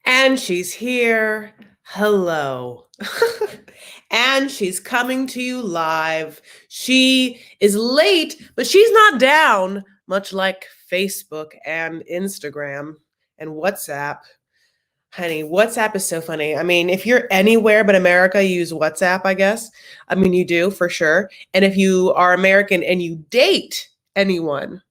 And she's here. Hello. And she's coming to you live. She is late, but she's not down, much like Facebook and Instagram and WhatsApp. Honey, WhatsApp is so funny. I mean, if you're anywhere but America, you use WhatsApp, I guess. I mean, you do for sure. And if you are American and you date anyone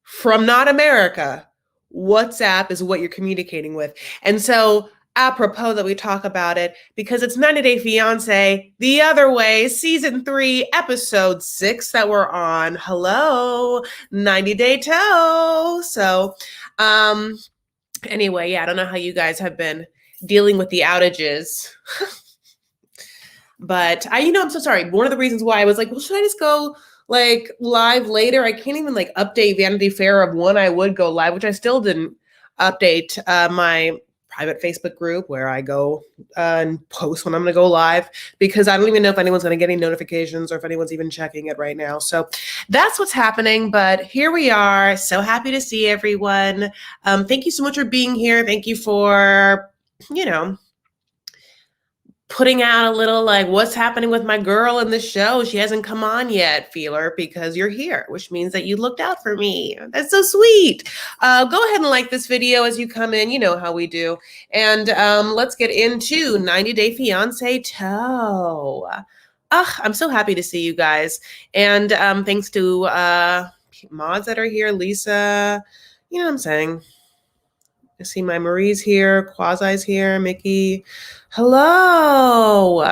from not America, WhatsApp is what you're communicating with. And so, apropos that we talk about it, because it's 90 Day Fiancé, The Other Way, Season 3, Episode 6 that we're on. Hello, 90 Day Toe. So, anyway, yeah, I don't know how you guys have been dealing with the outages. But I'm so sorry. One of the reasons why I was like, well, should I just go like live later? I can't even like update Vanity Fair of when I would go live, which I still didn't update my private Facebook group where I go and post when I'm going to go live, because I don't even know if anyone's going to get any notifications or if anyone's even checking it right now. So that's what's happening. But here we are. So happy to see everyone. Thank you so much for being here. Thank you for, putting out a little like what's happening with my girl in the show. She hasn't come on yet, feeler, because you're here, which means that you looked out for me. That's so sweet. Go ahead and like this video as you come in. You know how we do. And let's get into 90 Day Fiancé Toe. I'm so happy to see you guys. And thanks to mods that are here, Lisa, you know what I'm saying? I see my Marie's here, Quasi's here, Mickey. Hello.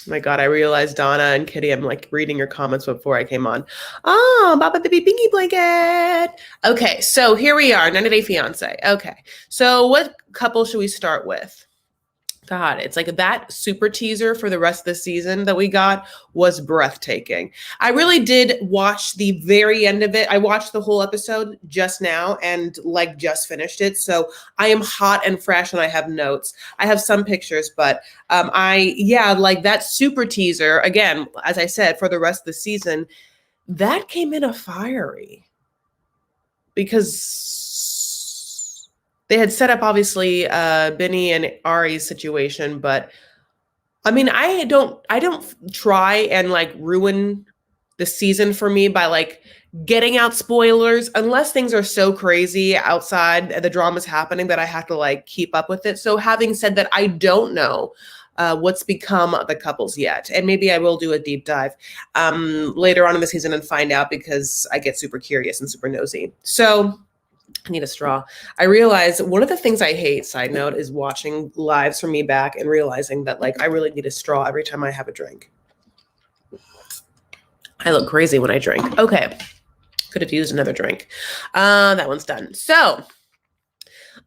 My God, I realized Donna and Kitty, I'm like reading your comments before I came on. Oh, Baba Baby Pinky Blanket. Okay, so here we are, 90 Day Fiancé. Okay, so what couple should we start with? God, it's like that super teaser for the rest of the season that we got was breathtaking. I really did watch the very end of it. I watched the whole episode just now and like just finished it. So I am hot and fresh and I have notes. I have some pictures, but like that super teaser, again, as I said, for the rest of the season, that came in a fiery because they had set up obviously Binyam and Ari's situation, but I mean, I don't try and like ruin the season for me by like getting out spoilers unless things are so crazy outside the drama's happening that I have to like keep up with it. So having said that, I don't know what's become of the couples yet. And maybe I will do a deep dive later on in the season and find out, because I get super curious and super nosy. So I need a straw. I realize one of the things I hate, side note, is watching lives from me back and realizing that like I really need a straw every time I have a drink. I look crazy when I drink. Okay. Could have used another drink. That one's done. So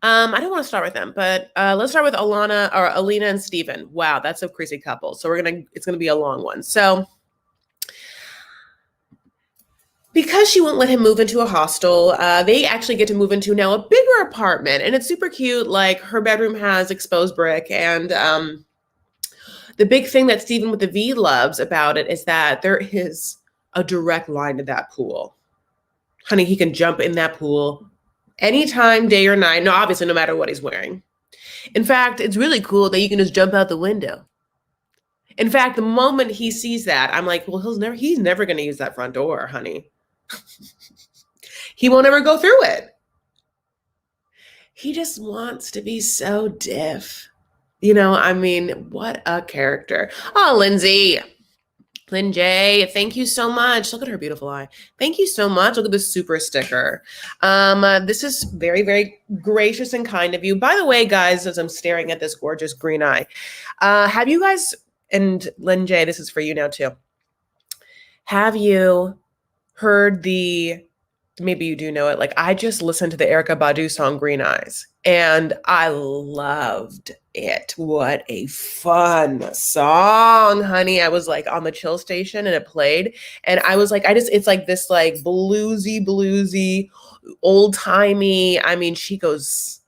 I don't want to start with them, but let's start with Alina and Steven. Wow, that's a crazy couple. So it's gonna be a long one. So because she won't let him move into a hostel, they actually get to move into now a bigger apartment, and it's super cute. Like her bedroom has exposed brick, and the big thing that Steven with the V loves about it is that there is a direct line to that pool. Honey, he can jump in that pool anytime, day or night. No, obviously, no matter what he's wearing. In fact, it's really cool that you can just jump out the window. In fact, the moment he sees that, I'm like, well, he's never going to use that front door, honey. He won't ever go through it. He just wants to be so diff. I mean, what a character. Oh, Lindsay, thank you so much. Look at her beautiful eye. Thank you so much. Look at this super sticker. This is very, very gracious and kind of you. By the way, guys, as I'm staring at this gorgeous green eye, have you guys, and Lynn J, this is for you now too. Have you heard maybe you do know it, like I just listened to the Erykah Badu song Green Eyes and I loved it. What a fun song, honey. I was like on the chill station and it played and I was like, it's like this like bluesy, old timey. I mean, she goes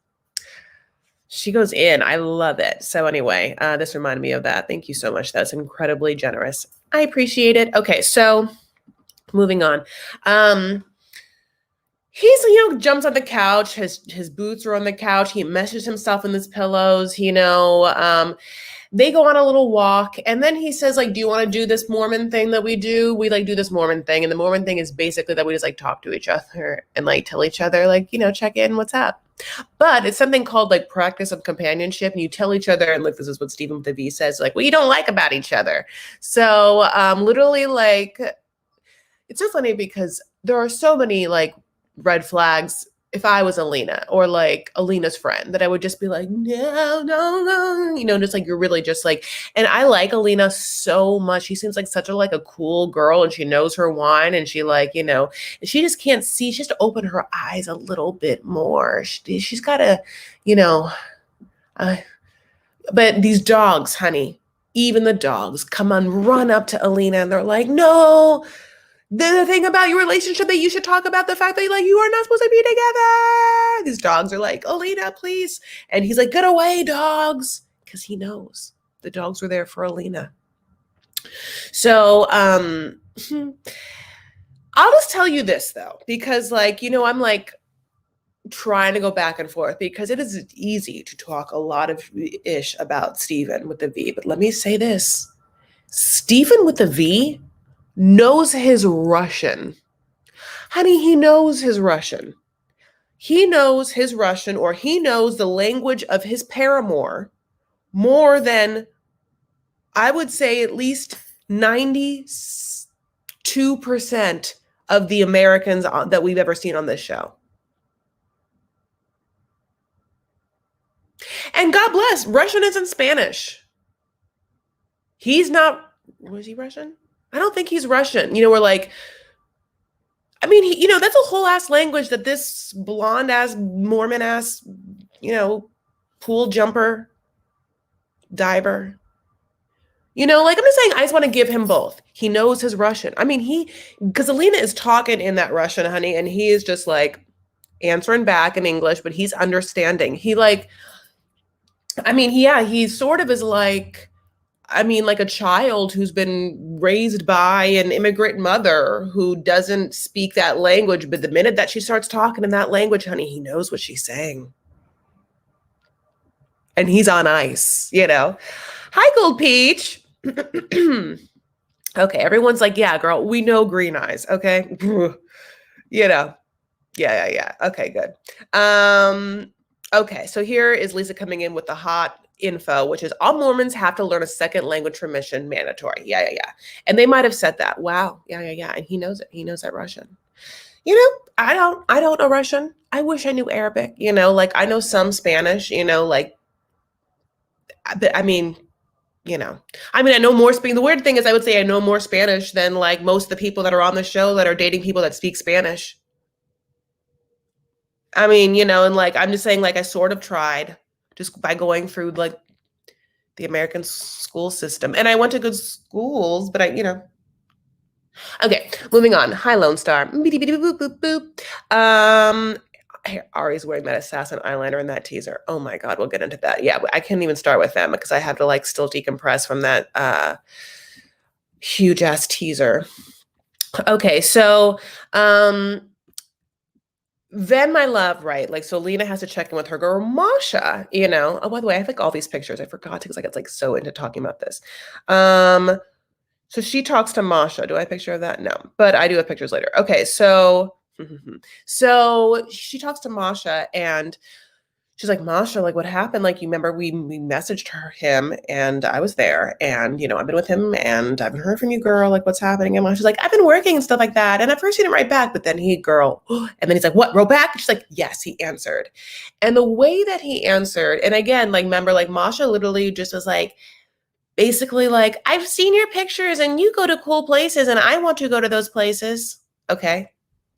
in. I love it. So anyway, this reminded me of that. Thank you so much. That's incredibly generous. I appreciate it. Okay, so moving on. he's, jumps on the couch. His boots are on the couch. He meshes himself in his pillows. They go on a little walk, and then he says, like, do you want to do this Mormon thing that we do? We like do this Mormon thing, and the Mormon thing is basically that we just like talk to each other and like tell each other, like, check in, what's up. But it's something called like practice of companionship, and you tell each other, and like this is what Stephen with the V says, like, what you don't like about each other. So literally, like, it's so funny because there are so many like red flags if I was Alina or like Alina's friend, that I would just be like, no, no, no, just like, you're really just like, and I like Alina so much. She seems like such a cool girl, and she knows her wine, and she like, she just can't see. She has to open her eyes a little bit more. She's got to, but these dogs, honey, even the dogs come on, run up to Alina, and they're like, no, the thing about your relationship that you should talk about, the fact that like you are not supposed to be together. These dogs are like, Alina, please. And he's like, get away, dogs. Because he knows the dogs were there for Alina. So I'll just tell you this though, because like, I'm like trying to go back and forth, because it is easy to talk a lot of ish about Stephen with the V. But let me say this. Stephen with the V knows his Russian. Honey, he knows his Russian. He knows his Russian, or he knows the language of his paramour more than, I would say, at least 92% of the Americans that we've ever seen on this show. And God bless, Russian isn't Spanish. He's not, was he Russian? I don't think he's Russian. We're like, I mean, that's a whole ass language that this blonde ass, Mormon ass, pool jumper, diver, like, I'm just saying, I just want to give him both. He knows his Russian. I mean, because Alina is talking in that Russian, honey, and he is just like answering back in English, but he's understanding. He like, I mean, he sort of is like, like a child who's been raised by an immigrant mother who doesn't speak that language. But the minute that she starts talking in that language, honey, he knows what she's saying. And he's on ice, Hi, Gold Peach. Okay, everyone's like, yeah, girl, we know green eyes, okay? Yeah. Okay, good. Okay, so here is Lisa coming in with the hot info, which is all Mormons have to learn a second language for mission, mandatory. Yeah. And they might have said that. Wow. Yeah. And he knows it. He knows that Russian. I don't know Russian. I wish I knew Arabic, like I know some Spanish, like, but I mean, I know more Spanish. The weird thing is I would say I know more Spanish than like most of the people that are on the show that are dating people that speak Spanish. I mean, and like, I'm just saying, like, I sort of tried just by going through like the American school system, and I went to good schools, but okay, moving on. Hi, Lone Star. Ari's wearing that assassin eyeliner in that teaser. Oh my God, we'll get into that. Yeah, I can't even start with them because I have to like still decompress from that huge ass teaser. Okay, so then my love, right? Like, so Lena has to check in with her girl, Masha, Oh, by the way, I have like all these pictures. I forgot to because I got like so into talking about this. So she talks to Masha. Do I have a picture of that? No, but I do have pictures later. Okay, so so she talks to Masha, and she's like, Masha, like, what happened? Like, you remember we messaged him, and I was there, and I've been with him, and I haven't heard from you, girl. Like, what's happening? And Masha's like, I've been working and stuff like that. And at first he didn't write back, but then girl, and then he's like, what? Wrote back? And she's like, yes, he answered. And the way that he answered, and again, like, remember, like, Masha literally just was like, basically like, I've seen your pictures, and you go to cool places, and I want to go to those places. Okay.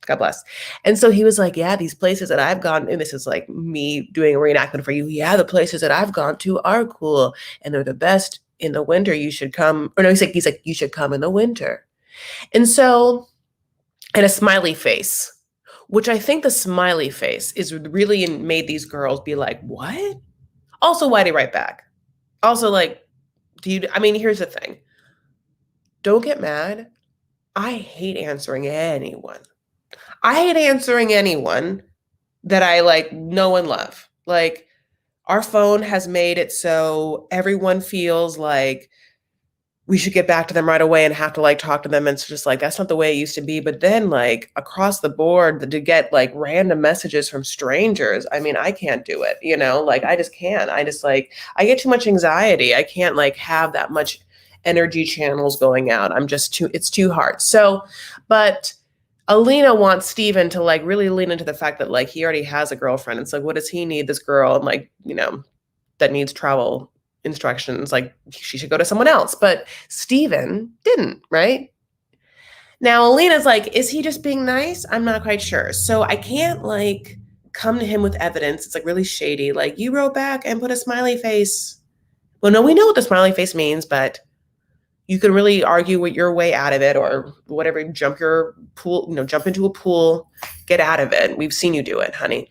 God bless. And so he was like, yeah, these places that I've gone, and this is like me doing a reenactment for you. Yeah, the places that I've gone to are cool, and they're the best in the winter. You should come. Or no, he's like, you should come in the winter. And so, and a smiley face, which I think the smiley face is really made these girls be like, what? Also, why'd he write back? Also, like, here's the thing. Don't get mad. I hate answering anyone. I hate answering anyone that I like know and love. Like our phone has made it so everyone feels like we should get back to them right away and have to like talk to them. And it's just like, that's not the way it used to be. But then like across the board to get like random messages from strangers, I mean, I can't do it, you know, like I just can't. I just like, I get too much anxiety. I can't like have that much energy channels going out. It's too hard. So, but Alina wants Steven to like really lean into the fact that like he already has a girlfriend. It's like, what does he need this girl? And like, you know, that needs travel instructions, like she should go to someone else. But Steven didn't, right? Now Alina's like, is he just being nice? I'm not quite sure. So I can't like come to him with evidence. It's like really shady. Like you wrote back and put a smiley face. Well, no, we know what the smiley face means, but you can really argue with your way out of it or whatever, jump into a pool, get out of it. We've seen you do it, honey.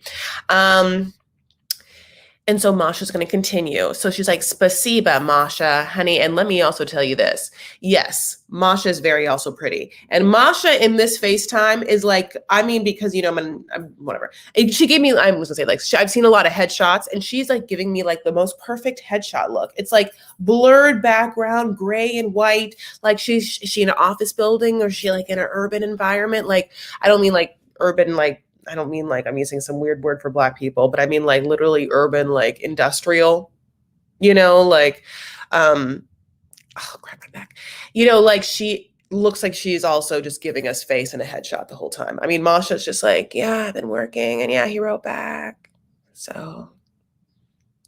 And so Masha's going to continue. So she's like, Spasiba, Masha, honey. And let me also tell you this. Yes, Masha is very also pretty. And Masha in this FaceTime is like, I mean, because, you know, I'm whatever. She gave me, I was going to say, like, I've seen a lot of headshots and she's like giving me like the most perfect headshot look. It's like blurred background, gray and white. Like is she in an office building or is she like in an urban environment? Like, I don't mean like urban, like, I don't mean like I'm using some weird word for Black people, but I mean like literally urban, like industrial, you know, like, oh crap, my back, you know, like she looks like she's also just giving us face and a headshot the whole time. I mean, Masha's just like, yeah, I've been working and yeah, he wrote back. So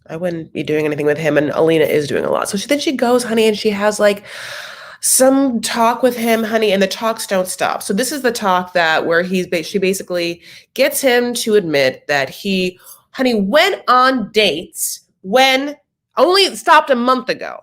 I wouldn't be doing anything with him. And Alina is doing a lot. So then she goes, honey, and she has like some talk with him, honey, and the talks don't stop. So this is the talk that where she basically gets him to admit that he, honey, went on dates when only stopped a month ago.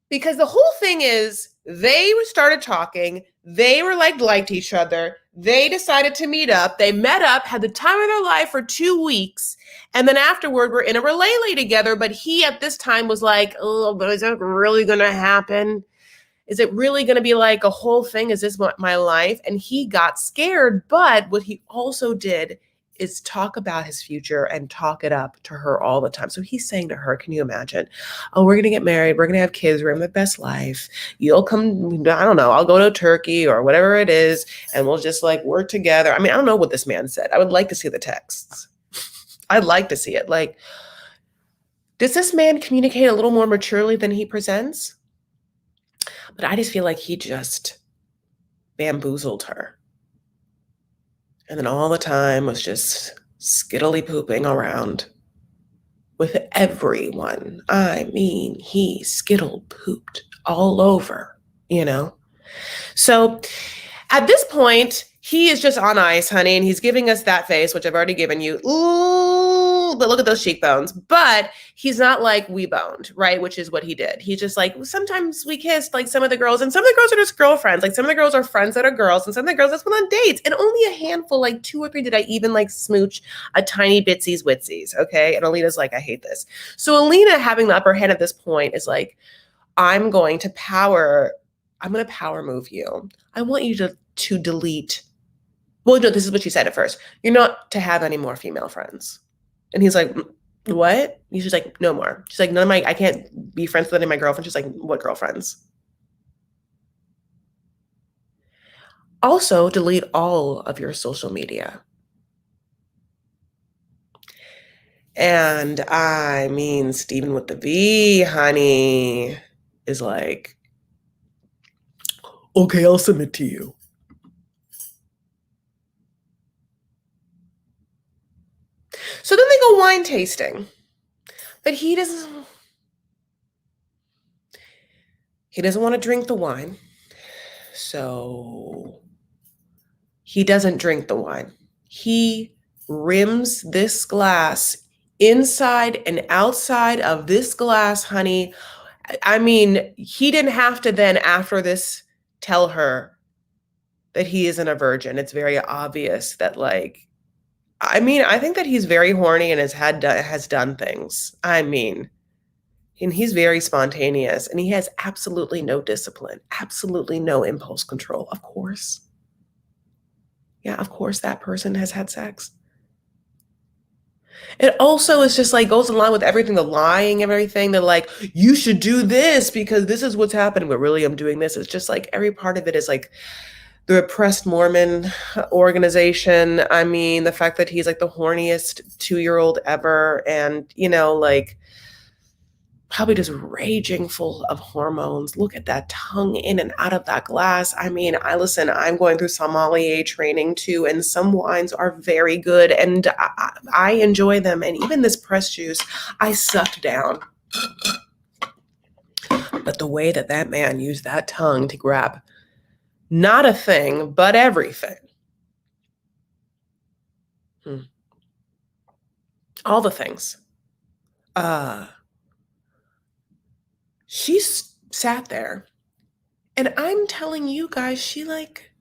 Because the whole thing is they started talking, they were liked each other, they decided to meet up, they met up, had the time of their life for 2 weeks, and then afterward we're in a relay together. But he at this time was like, oh, but is it really gonna happen? Is it really going to be like a whole thing? Is this my life? And he got scared. But what he also did is talk about his future and talk it up to her all the time. So he's saying to her, can you imagine? Oh, we're going to get married. We're going to have kids. We're going to have the best life. You'll come, I don't know, I'll go to Turkey or whatever it is. And we'll just like work together. I mean, I don't know what this man said. I would like to see the texts. I'd like to see it. Like, does this man communicate a little more maturely than he presents? But I just feel like he just bamboozled her. And then all the time was just skittily pooping around with everyone. I mean, he skittle pooped all over, you know? So at this point, he is just on ice, honey, and he's giving us that face, which I've already given you. Ooh, but look at those cheekbones. But he's not like we boned, right? Which is what he did. He's just like, sometimes we kissed like some of the girls, and some of the girls are just girlfriends. Like some of the girls are friends that are girls, and some of the girls that's went on dates. And only a handful, like 2 or 3, did I even like smooch a tiny bitsies witsies. Okay. And Alina's like, I hate this. So Alina having the upper hand at this point is like, I'm going to power move you. I want you to delete. Well, no, this is what she said at first. You're not to have any more female friends. And he's like, what? She's like, no more. She's like, I can't be friends with any of my girlfriends. She's like, what girlfriends? Also, delete all of your social media. And I mean, Steven with the V, honey, is like, okay, I'll submit to you. So then they go wine tasting. But he doesn't want to drink the wine. So he doesn't drink the wine. He rims this glass inside and outside of this glass, honey. I mean, he didn't have to then, after this, tell her that he isn't a virgin. It's very obvious that, like, I mean, I think that he's very horny and has done things. I mean, and he's very spontaneous and he has absolutely no discipline, absolutely no impulse control, of course. Yeah, of course that person has had sex. It also is just like goes in line with everything, the lying and everything. They're like, you should do this because this is what's happening, but really I'm doing this. It's just like every part of it is like the repressed Mormon organization. I mean, the fact that he's like the horniest 2-year-old ever, and like probably just raging full of hormones. Look at that tongue in and out of that glass. I mean, I'm going through sommelier training too, and some wines are very good, and I enjoy them. And even this press juice, I sucked down. But the way that man used that tongue to grab not a thing, but everything. All the things. She sat there, and I'm telling you guys, she like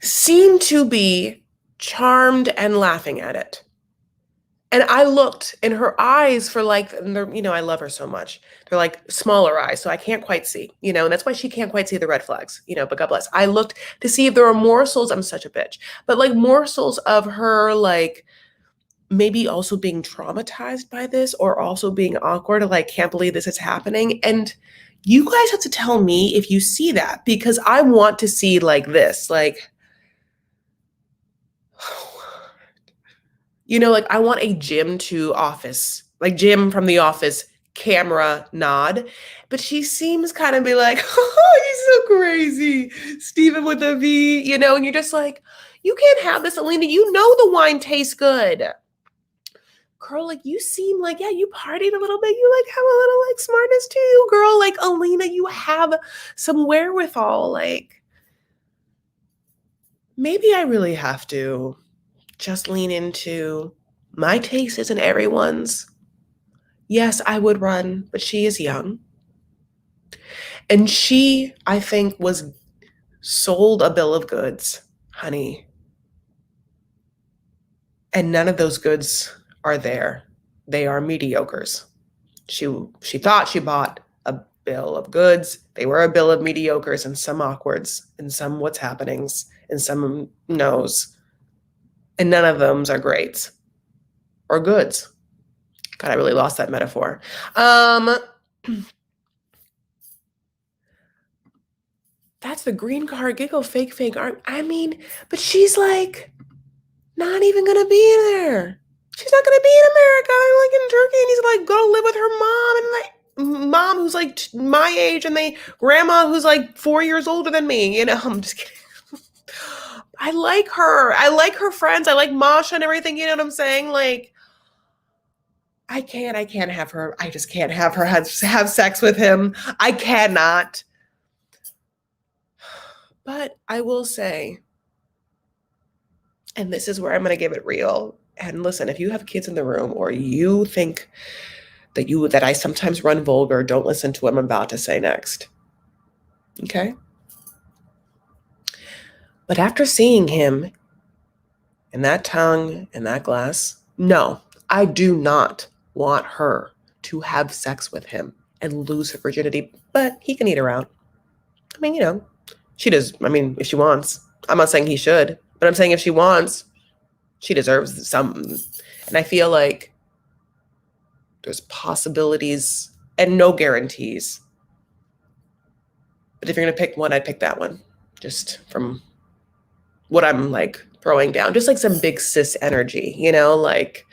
seemed to be charmed and laughing at it. And I looked in her eyes for like, I love her so much. They're like smaller eyes, so I can't quite see, and that's why she can't quite see the red flags, but God bless. I looked to see if there were morsels. I'm such a bitch, but like morsels of her, like maybe also being traumatized by this or also being awkward, like, can't believe this is happening. And you guys have to tell me if you see that, because I want to see like this, like, like I want a Jim to Office, like Jim from The Office camera nod. But she seems kind of be like, oh, he's so crazy. Steven with a V, and you're just like, you can't have this, Alina. You know the wine tastes good. Girl, like you seem like, yeah, you partied a little bit. You like have a little like smartness to you, girl. Like Alina, you have some wherewithal. Like maybe I really have to just lean into my taste isn't everyone's. Yes, I would run, but she is young. And she, I think, was sold a bill of goods, honey. And none of those goods are there. They are mediocres. She thought she bought a bill of goods. They were a bill of mediocres, and some awkwards, and some what's happenings, and some no's. And none of them are greats or goods. God, I really lost that metaphor. That's the green card giggle, fake art. I mean, but she's like not even gonna be there. She's not gonna be in America. They're like in Turkey, and he's like go live with her mom, and like mom who's like my age, and grandma who's like 4 years older than me. I'm just kidding. I like her. I like her friends. I like Masha and everything. You know what I'm saying? Like, I can't have her. I just can't have her have sex with him. I cannot. But I will say, and this is where I'm going to give it real. And listen, if you have kids in the room, or you think that I sometimes run vulgar, don't listen to what I'm about to say next. Okay? But after seeing him and that tongue and that glass, no, I do not want her to have sex with him and lose her virginity. But he can eat her out. I mean, she does. I mean, if she wants. I'm not saying he should, but I'm saying if she wants, she deserves something. And I feel like there's possibilities and no guarantees. But if you're going to pick one, I'd pick that one. Just from what I'm like throwing down. Just like some big sis energy, like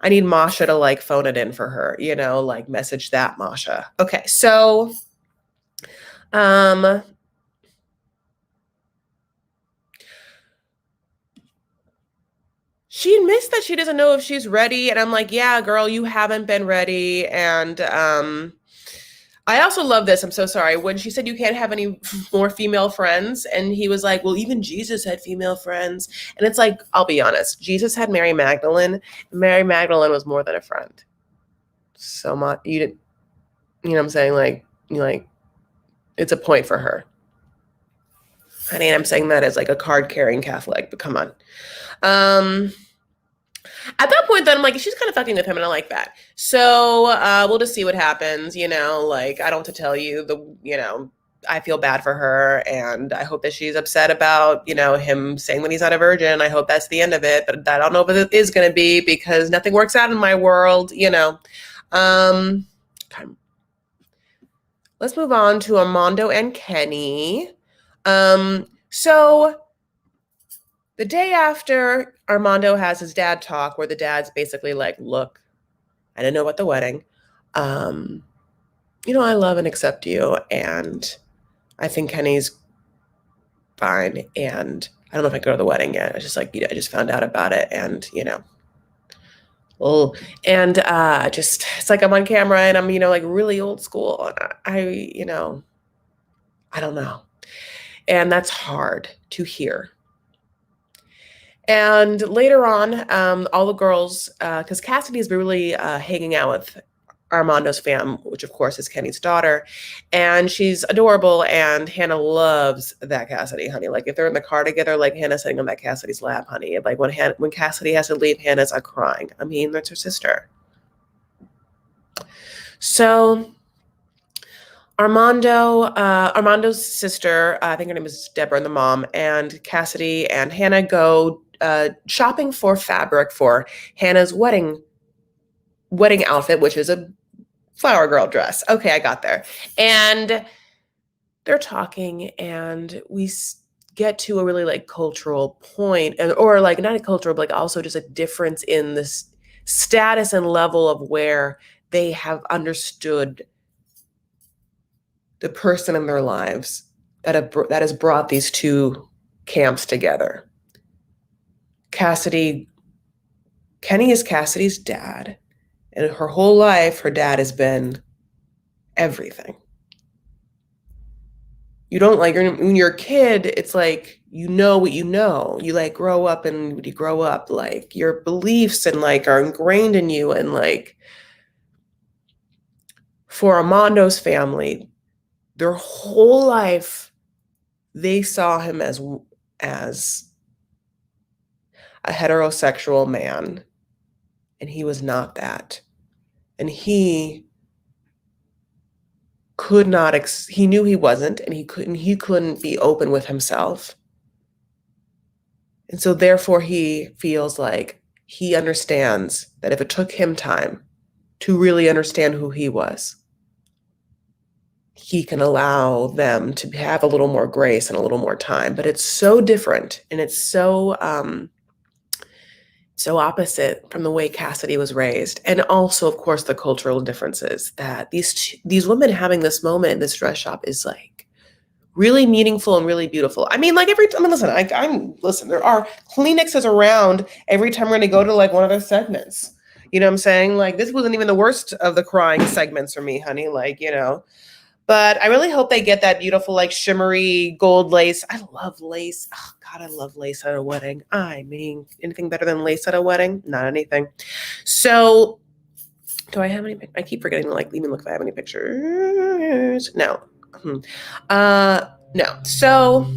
I need Masha to like phone it in for her, like message that Masha. Okay, so she admits that she doesn't know if she's ready. And I'm like, yeah, girl, you haven't been ready. And I also love this. I'm so sorry. When she said you can't have any more female friends, and he was like, well, even Jesus had female friends. And it's like, I'll be honest. Jesus had Mary Magdalene. Mary Magdalene was more than a friend. So much. You didn't, you know what I'm saying? Like, it's a point for her. Honey, and I'm saying that as like a card-carrying Catholic, but come on. At that point, then I'm like, she's kind of fucking with him, and I like that. So we'll just see what happens. Like I don't have to tell you I feel bad for her, and I hope that she's upset about, him saying that he's not a virgin. I hope that's the end of it, but I don't know what it is going to be because nothing works out in my world, Okay. Let's move on to Armando and Kenny. So the day after Armando has his dad talk, where the dad's basically like, look, I didn't know about the wedding. I love and accept you, and I think Kenny's fine, and I don't know if I can go to the wedding yet. I just I just found out about it, and just it's like I'm on camera and I'm like really old school. I don't know, and that's hard to hear. And later on, all the girls, because Cassidy's been really hanging out with Armando's fam, which of course is Kenny's daughter, and she's adorable, and Hannah loves that Cassidy, honey. Like if they're in the car together, like Hannah's sitting on that Cassidy's lap, honey. Like when Cassidy has to leave, Hannah's crying. I mean, that's her sister. So Armando's sister, I think her name is Deborah, and the mom, and Cassidy and Hannah go shopping for fabric for Hannah's wedding outfit, which is a flower girl dress. Okay, I got there. And they're talking, and we get to a really like cultural point, or like not a cultural, but like also just a difference in this status and level of where they have understood the person in their lives that has brought these two camps together. Kenny is Cassidy's dad, and her whole life, her dad has been everything. You don't when you're a kid, it's like, you know what you know. You like grow up, and when you grow up, like your beliefs and like are ingrained in you. And like for Armando's family, their whole life, they saw him as a heterosexual man, and he was not that. And he could not, he knew he wasn't, and he couldn't be open with himself. And so therefore he feels like he understands that if it took him time to really understand who he was, he can allow them to have a little more grace and a little more time. But it's so different, and it's so opposite from the way Cassidy was raised. And also, of course, the cultural differences that these women having this moment in this dress shop is like really meaningful and really beautiful. I mean, like listen, there are Kleenexes around every time we're going to go to like one of their segments. You know what I'm saying? Like this wasn't even the worst of the crying segments for me, honey. Like, but I really hope they get that beautiful, like shimmery gold lace. I love lace. Oh God, I love lace at a wedding. I mean, anything better than lace at a wedding? Not anything. So do I have any? I keep forgetting to like even look if I have any pictures. No. No. So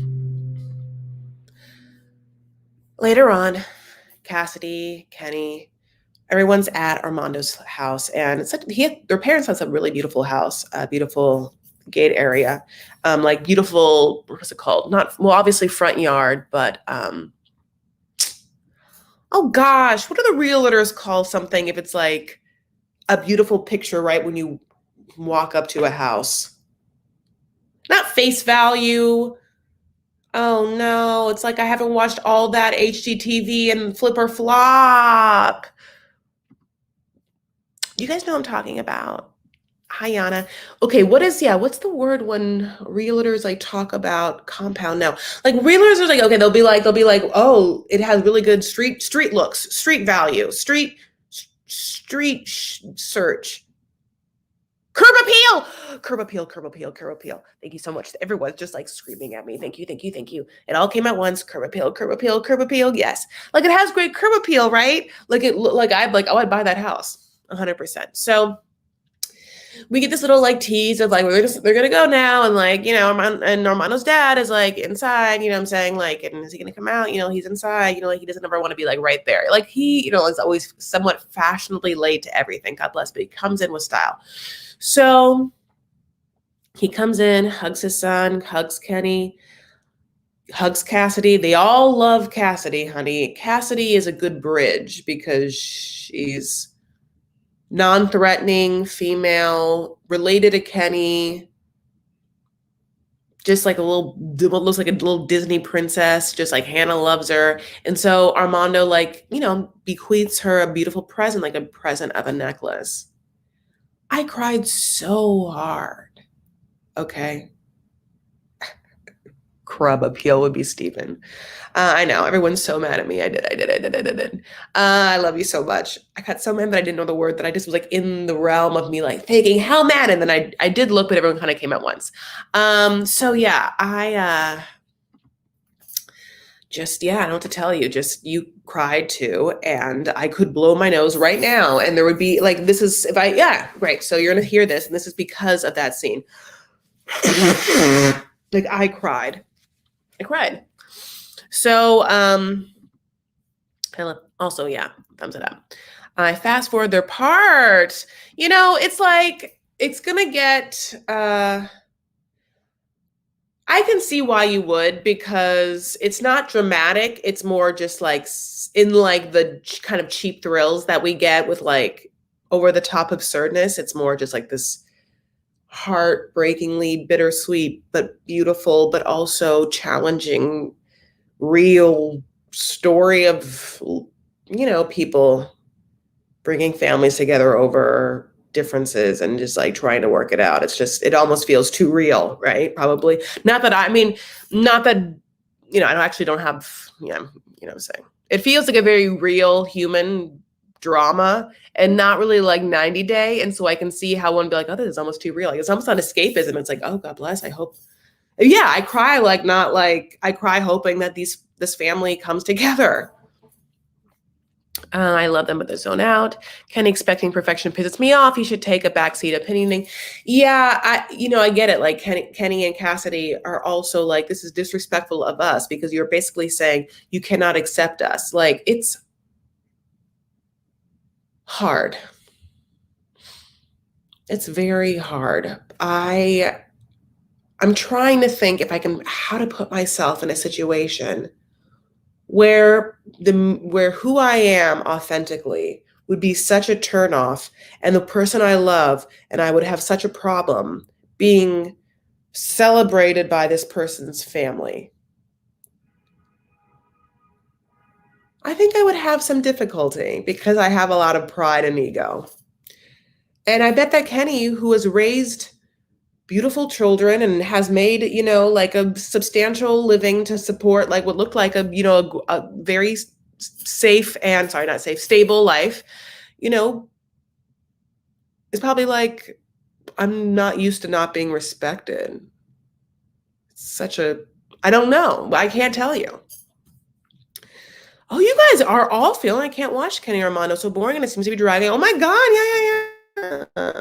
later on, Cassidy, Kenny, everyone's at Armando's house, and it's like their parents have a really beautiful house, beautiful gate area, like beautiful, what's it called? Obviously front yard, but oh gosh, what do the realtors call something if it's like a beautiful picture right when you walk up to a house? Not face value. Oh no, it's like I haven't watched all that HGTV and flip or flop. You guys know what I'm talking about. Hi, Yana. Okay, what's the word when realtors like talk about compound now? Like realtors are like, okay, they'll be like, oh, it has really good street looks, street value, street search. Curb appeal. Thank you so much. Everyone's just like screaming at me. Thank you. It all came at once. Curb appeal. Yes. Like it has great curb appeal, right? Like I'd buy that house 100%. So we get this little like tease of like, they're going to go now. And like, and Armando's dad is like inside, you know what I'm saying? Like, and is he going to come out? He's inside, like he doesn't ever want to be like right there. Like he, is always somewhat fashionably late to everything. God bless, but he comes in with style. So He comes in, hugs his son, hugs Kenny, hugs Cassidy. They all love Cassidy, honey. Cassidy is a good bridge because she's non-threatening, female, related to Kenny, just like what looks like a little Disney princess, just like Hannah loves her. And so Armando, like, bequeaths her a beautiful present, like a present of a necklace. I cried so hard. Okay. Crub appeal would be Stephen. I know everyone's so mad at me. I did. I love you so much. I got so mad that I didn't know the word, that I just was like in the realm of me like thinking how mad, and then I did look, but everyone kind of came at once. So yeah, I don't know what to tell you. Just you cried too, and I could blow my nose right now, and there would be like right. So you're gonna hear this, and this is because of that scene. Like I cried. So, also, yeah, thumbs it up. I fast forward their part. It's like, it's gonna get, I can see why you would, because it's not dramatic. It's more just like in like the kind of cheap thrills that we get with like over the top absurdness. It's more just like this heartbreakingly bittersweet, but beautiful, but also challenging, real story of people bringing families together over differences and just like trying to work it out. It almost feels too real, right? Probably not that I don't have, I'm saying it feels like a very real human drama and not really like 90 Day. And so I can see how one would be like, oh, this is almost too real. Like it's almost not escapism. It's like, oh, God bless. I hope. Yeah, I cry I cry hoping that this family comes together. I love them, but they zone out. Kenny expecting perfection pisses me off. He should take a backseat opinioning. Yeah, I get it. Like Kenny and Cassidy are also like, this is disrespectful of us because you're basically saying you cannot accept us. Like it's hard. It's very hard. I'm trying to think how to put myself in a situation where who I am authentically would be such a turnoff, and the person I love and I would have such a problem being celebrated by this person's family. I think I would have some difficulty because I have a lot of pride and ego. And I bet that Kenny, who was raised beautiful children and has made, like a substantial living to support like what looked like a very safe and not safe, stable life, is probably like, I'm not used to not being respected. It's I don't know. I can't tell you. Oh, you guys are all feeling I can't watch Kenny Armando so boring and it seems to be driving. Oh my God. Yeah.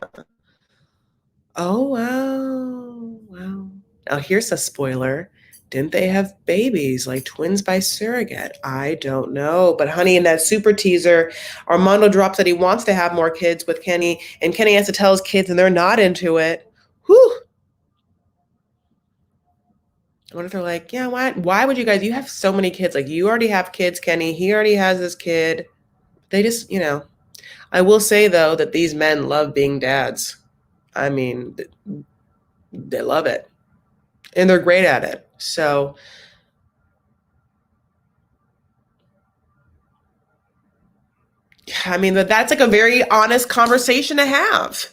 Oh, wow. Now here's a spoiler. Didn't they have babies, like twins by surrogate? I don't know. But honey, in that super teaser, Armando drops that he wants to have more kids with Kenny, and Kenny has to tell his kids and they're not into it. Whew. I wonder if they're like, yeah, why would you guys, you have so many kids. Like you already have kids, Kenny. He already has this kid. They just, I will say though that these men love being dads. I mean, they love it. And they're great at it. So, I mean, that's like a very honest conversation to have.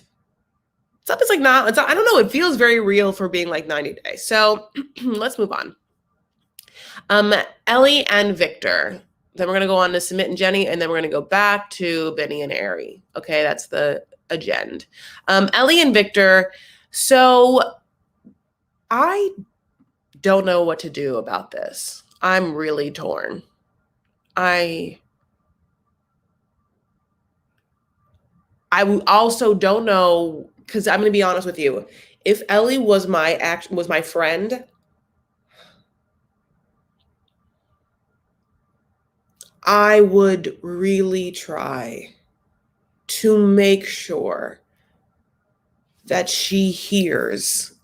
Something's like I don't know. It feels very real for being like 90 Days. So let's move on. Ellie and Victor. Then we're going to go on to Submit and Jenny, and then we're going to go back to Binyam and Ari. Okay, that's the agenda. Ellie and Victor. So I don't know what to do about this. I'm really torn. I also don't know, because I'm going to be honest with you. If Ellie was my friend, I would really try to make sure that she hears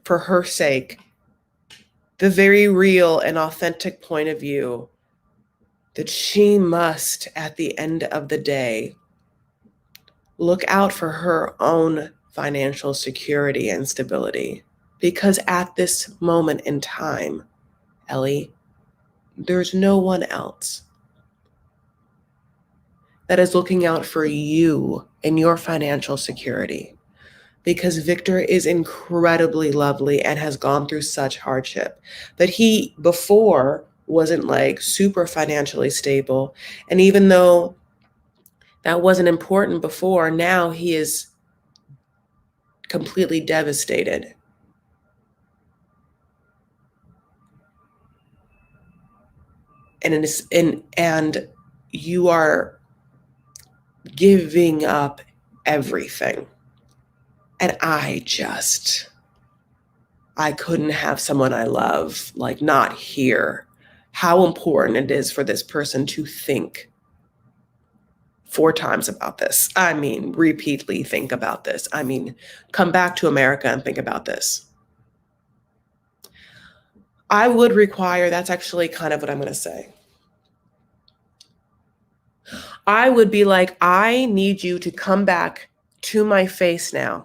for her sake, the very real and authentic point of view that she must, at the end of the day, look out for her own financial security and stability. Because at this moment in time, Ellie, there's no one else that is looking out for you and your financial security. Because Victor is incredibly lovely and has gone through such hardship that he before wasn't like super financially stable. And even though that wasn't important before, now he is completely devastated. And you are giving up everything. And I couldn't have someone I love, like, not hear how important it is for this person to think 4 times about this. I mean, repeatedly think about this. I mean, come back to America and think about this. I would require, that's actually kind of what I'm going to say. I would be like, I need you to come back to my face now.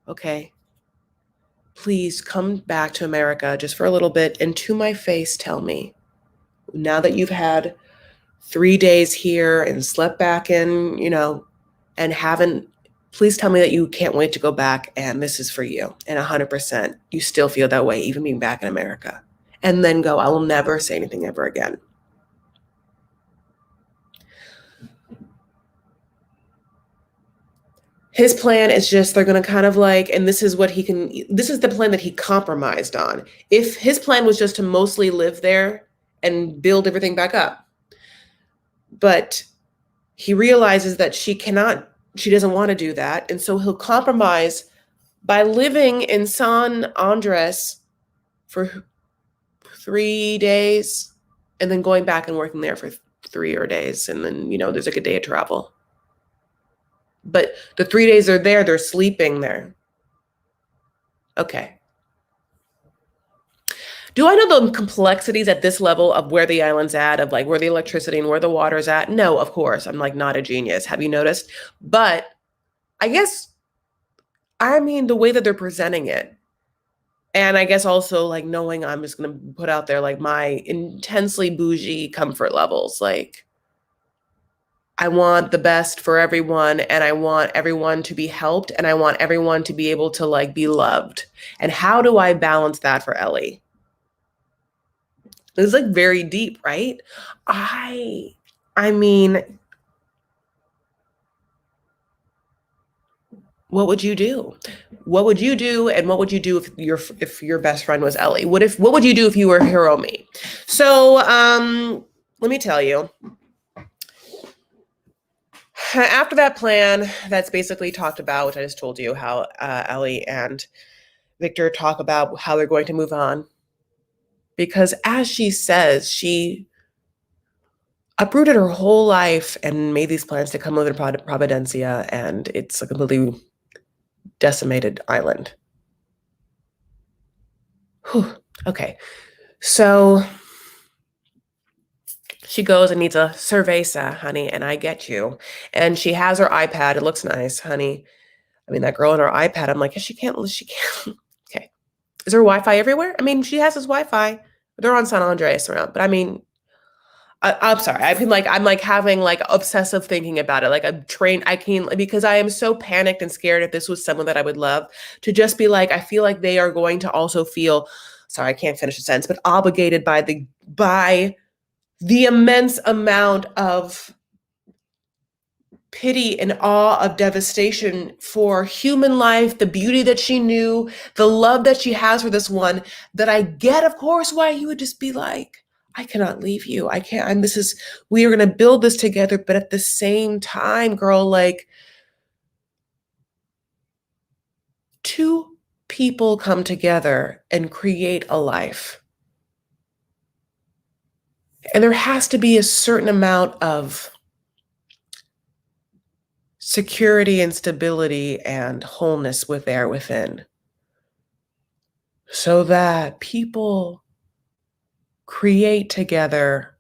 Okay? Please come back to America just for a little bit and to my face tell me, now that you've had 3 days here and slept back in, and please tell me that you can't wait to go back and this is for you. And 100%, you still feel that way, even being back in America. And then go, I will never say anything ever again. His plan is just, they're going to kind of like, and this is the plan that he compromised on. If his plan was just to mostly live there and build everything back up, but he realizes that she doesn't want to do that. And so he'll compromise by living in San Andres for 3 days and then going back and working there for 3 days. And then, there's like a day of travel. But the 3 days they're there, they're sleeping there. Okay. Do I know the complexities at this level of where the island's at, of like where the electricity and where the water's at? No, of course. I'm like not a genius. Have you noticed? But I guess, the way that they're presenting it. And I guess also like knowing, I'm just going to put out there like my intensely bougie comfort levels. Like, I want the best for everyone, and I want everyone to be helped, and I want everyone to be able to like be loved. And how do I balance that for Ellie? It's like very deep, right? I mean, what would you do? What would you do? And what would you do if your best friend was Ellie? What would you do if you were hero me? So let me tell you. After that plan, that's basically talked about, which I just told you, how Ellie and Victor talk about how they're going to move on. Because as she says, she uprooted her whole life and made these plans to come live in Providencia, and it's a completely decimated island. Whew. Okay, so she goes and needs a cerveza, honey, and I get you. And she has her iPad. It looks nice, honey. That girl on her iPad, I'm like, she can't. Okay. Is there Wi-Fi everywhere? She has this Wi-Fi. They're on San Andreas around, but I'm sorry. I'm like having like obsessive thinking about it. Like because I am so panicked and scared if this was someone that I would love, to just be like, I feel like they are going to also feel, sorry, I can't finish the sentence, but obligated by the immense amount of pity and awe of devastation for human life, the beauty that she knew, the love that she has for this one, that I get, of course, why you would just be like, I cannot leave you. I can't. We are going to build this together. But at the same time, girl, like, 2 people come together and create a life. And there has to be a certain amount of security and stability and wholeness within. so that people create together.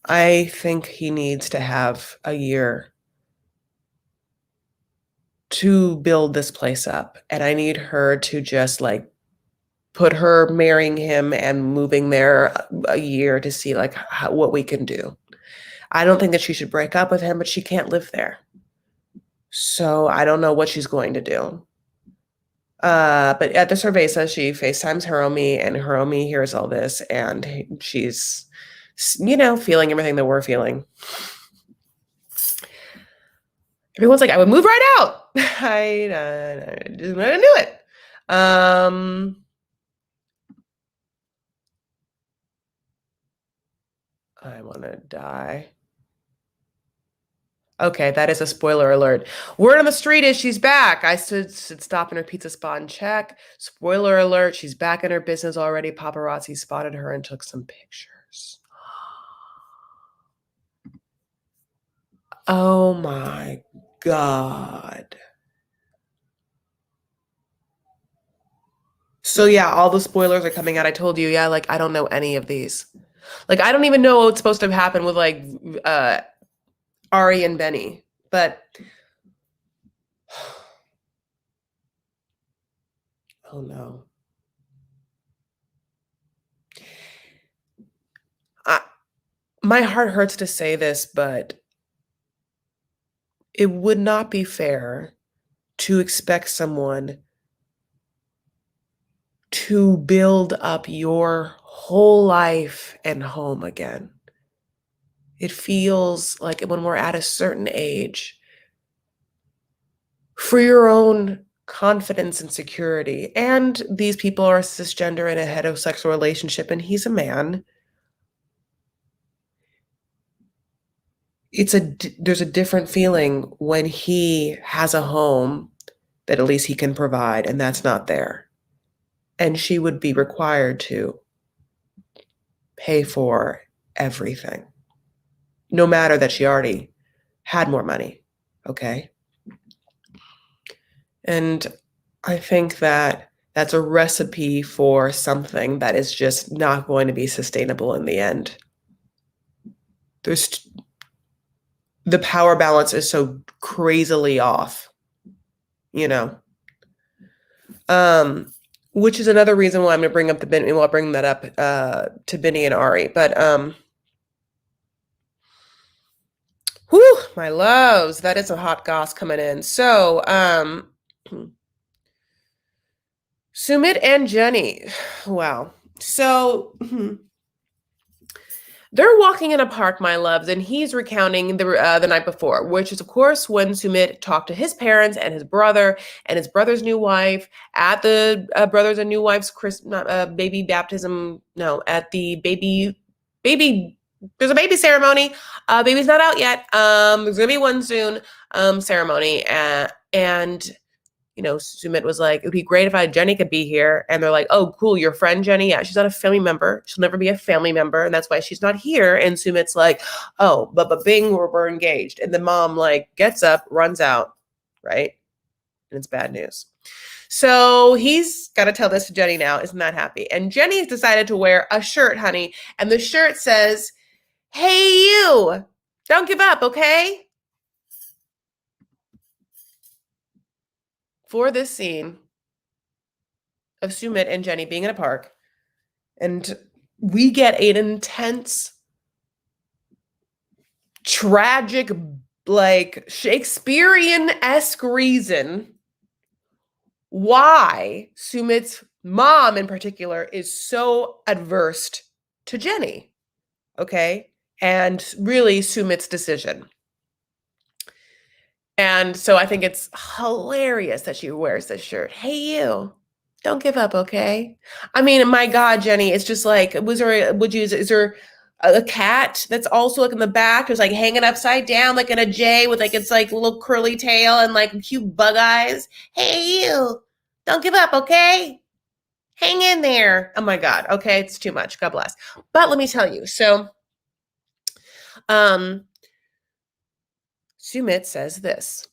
I think he needs to have a year to build this place up. And I need her to just like put her marrying him and moving there a year to see like what we can do. I don't think that she should break up with him, but she can't live there. So I don't know what she's going to do. But at the cerveza, she FaceTimes Hiromi, and Hiromi hears all this, and she's, feeling everything that we're feeling. Everyone's like, I would move right out. I just want to do it. I want to die. Okay, that is a spoiler alert. Word on the street is she's back. I should stop in her pizza spot and check. Spoiler alert, she's back in her business already. Paparazzi spotted her and took some pictures. Oh my God. So yeah, all the spoilers are coming out. I told you, yeah, like I don't know any of these. Like I don't even know what's supposed to happen with like Ari and Benny. But oh no. My heart hurts to say this, but it would not be fair to expect someone to build up your whole life and home again. It feels like when we're at a certain age, for your own confidence and security, and these people are cisgender in a heterosexual relationship, and he's a man, there's a different feeling when he has a home that at least he can provide, and that's not there. And she would be required to pay for everything, no matter that she already had more money. Okay. And I think that that's a recipe for something that is just not going to be sustainable in the end. The power balance is so crazily off, you know. Which is another reason why I'm going to bring up I'll bring that up to Binyam and Ari. But whew, my loves, that is a hot goss coming in. So Sumit and Jenny, wow. So they're walking in a park, my loves, and he's recounting the night before, which is, of course, when Sumit talked to his parents and his brother's new wife at the brother's and new wife's baby baptism. No, at the baby. There's a baby ceremony. Baby's not out yet. There's gonna be one soon. Ceremony, and Sumit was like, it would be great if Jenny could be here. And they're like, oh, cool, your friend Jenny? Yeah, she's not a family member. She'll never be a family member. And that's why she's not here. And Sumit's like, oh, but bing, we're engaged. And the mom like gets up, runs out, right? And it's bad news. So he's got to tell this to Jenny now. Isn't that happy? And Jenny's decided to wear a shirt, honey. And the shirt says, hey, you, don't give up, okay? For this scene of Sumit and Jenny being in a park, and we get an intense, tragic, like Shakespearean-esque reason why Sumit's mom in particular is so adverse to Jenny. Okay? And really Sumit's decision. And so I think it's hilarious that she wears this shirt. Hey, you, don't give up, okay? I mean, my God, Jenny, it's just like, is there a cat that's also like in the back, there's like hanging upside down, like in a J with like, it's like a little curly tail and like cute bug eyes. Hey, you, don't give up, okay? Hang in there. Oh my God. Okay. It's too much. God bless. But let me tell you. So, Sumit says this.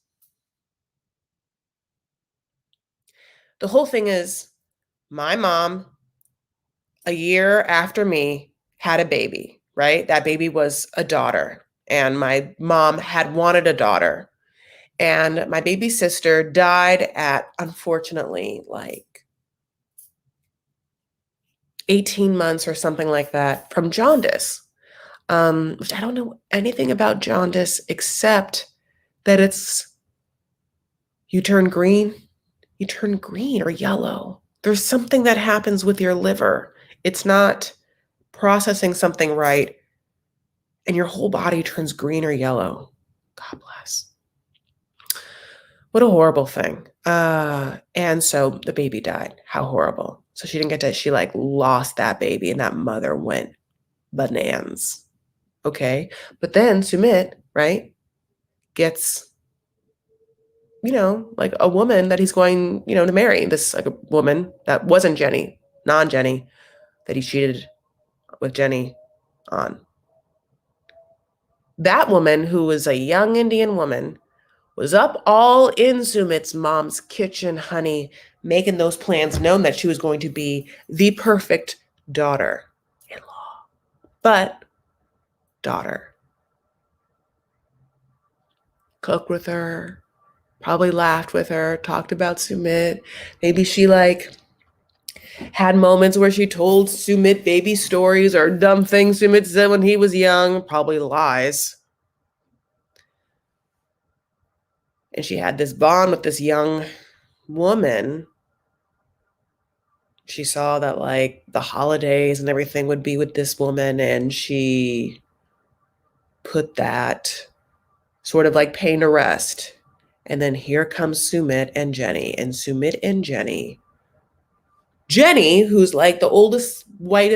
The whole thing is my mom, a year after me, had a baby, right? That baby was a daughter. And my mom had wanted a daughter. And my baby sister died at, unfortunately, like 18 months or something like that from jaundice, which I don't know anything about jaundice except that you turn green, or yellow. There's something that happens with your liver. It's not processing something right, and your whole body turns green or yellow. God bless. What a horrible thing. And so the baby died. How horrible. So she didn't get to, she like lost that baby, and that mother went bananas. Okay. But then Sumit, right, gets, like a woman that he's going, to marry. This like a woman that wasn't Jenny, non-Jenny, that he cheated with Jenny on. That woman, who was a young Indian woman, was up all in Sumit's mom's kitchen, honey, making those plans known that she was going to be the perfect daughter-in-law. But daughter. Cooked with her, probably laughed with her, talked about Sumit. Maybe she like had moments where she told Sumit baby stories or dumb things Sumit said when he was young, probably lies. And she had this bond with this young woman. She saw that like the holidays and everything would be with this woman, and she put that sort of like pain to rest. And then here comes Sumit and Jenny, and Sumit and Jenny, who's like the oldest white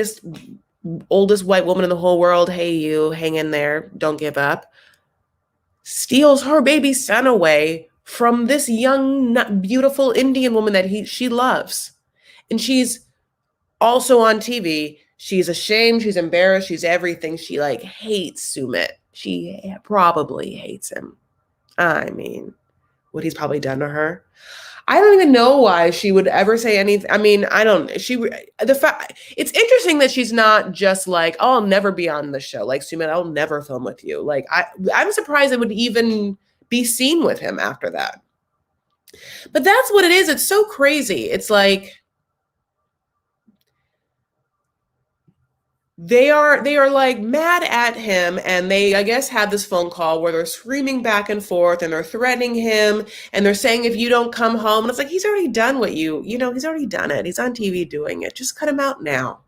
woman in the whole world, hey, you, hang in there, don't give up, steals her baby son away from this young, beautiful Indian woman that she loves. And she's also on TV. She's ashamed, she's embarrassed, she's everything. She like hates Sumit. She probably hates him. I mean, what he's probably done to her. I don't even know why she would ever say anything. I mean, it's interesting that she's not just like, oh, I'll never be on the show. Like, Sumit, I'll never film with you. Like, I'm surprised it would even be seen with him after that. But that's what it is. It's so crazy. It's like, they are like mad at him, and they, I guess, had this phone call where they're screaming back and forth, and they're threatening him, and they're saying, if you don't come home, and it's like, he's already done what he's already done it. He's on TV doing it. Just cut him out now,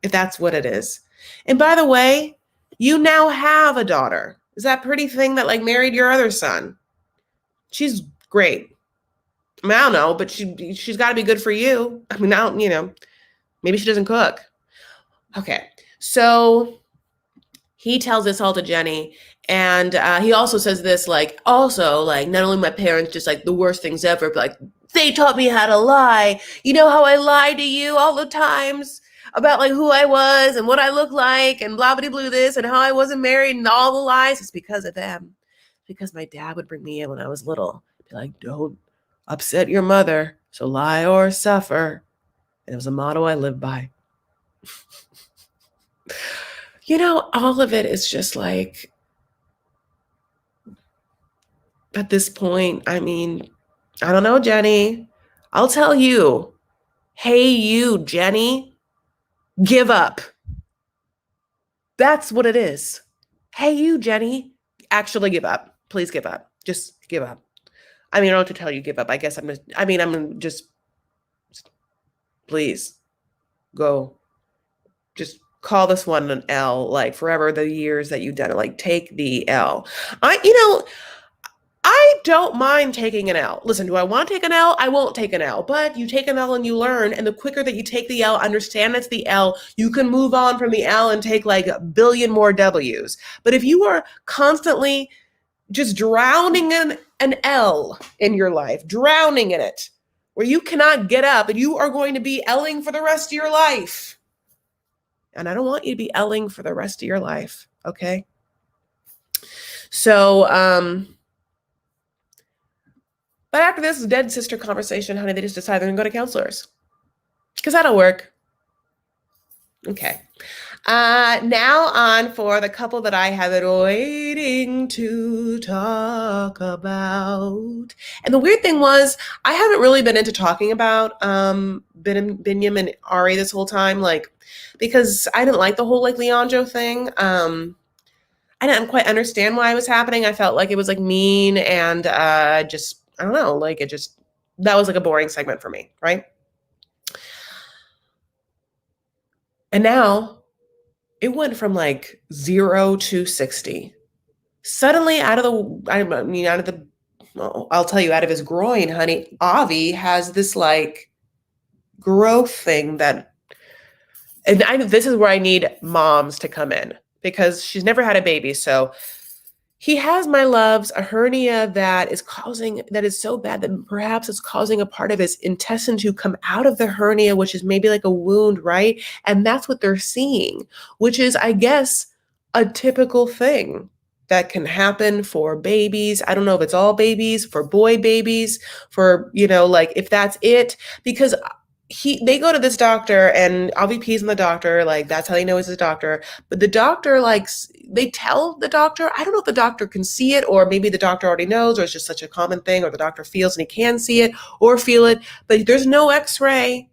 if that's what it is. And by the way, you now have a daughter. Is that pretty thing that like married your other son? She's great. I mean, I don't know, but she's got to be good for you. I mean, maybe she doesn't cook. Okay. So he tells this all to Jenny, and he also says this, like, also, like, not only my parents just like the worst things ever, but like they taught me how to lie. You know how I lied to you all the times about like who I was and what I looked like and blah blah blah this and how I wasn't married and all the lies. It's because of them. Because my dad would bring me in when I was little, be like, don't upset your mother, so lie or suffer. And it was a motto I lived by. All of it is just like, at this point, I mean, I don't know, Jenny. I'll tell you. Hey, you, Jenny, give up. That's what it is. Hey, you, Jenny, actually give up. Please give up. Just give up. I mean, I don't have to tell you give up. I guess I'm just, please go. Just call this one an L, like forever the years that you've done it, like take the L. I don't mind taking an L. Listen, do I want to take an L? I won't take an L, but you take an L and you learn, and the quicker that you take the L, understand it's the L, you can move on from the L and take like a billion more W's. But if you are constantly just drowning in an L in your life, drowning in it, where you cannot get up, and you are going to be L'ing for the rest of your life. And I don't want you to be L'ing for the rest of your life, okay? So, But after this dead sister conversation, honey, they just decide they're gonna go to counselors. Because that'll work. Okay. Now on for the couple that I have been waiting to talk about. And the weird thing was, I haven't really been into talking about Binyam and Ari this whole time, like, because I didn't like the whole like Leonjo thing. I didn't quite understand why it was happening. I felt like it was like mean and just I don't know, like it just that was like a boring segment for me, right? And now it went from like 0 to 60. Suddenly, out of the, I mean, out of the, well, I'll tell you, out of his groin, honey, Avi has this like growth thing that, and this is where I need moms to come in because she's never had a baby. So he has, my loves, a hernia that is so bad that perhaps it's causing a part of his intestine to come out of the hernia, which is maybe like a wound, right? And that's what they're seeing, which is, I guess, a typical thing that can happen for babies. I don't know if it's all babies, for boy babies, for, like if that's it, because they go to this doctor and RVP's in the doctor, like that's how they know he's a doctor. But the doctor, like, they tell the doctor, I don't know if the doctor can see it, or maybe the doctor already knows, or it's just such a common thing, or the doctor feels and he can see it or feel it, but there's no x-ray.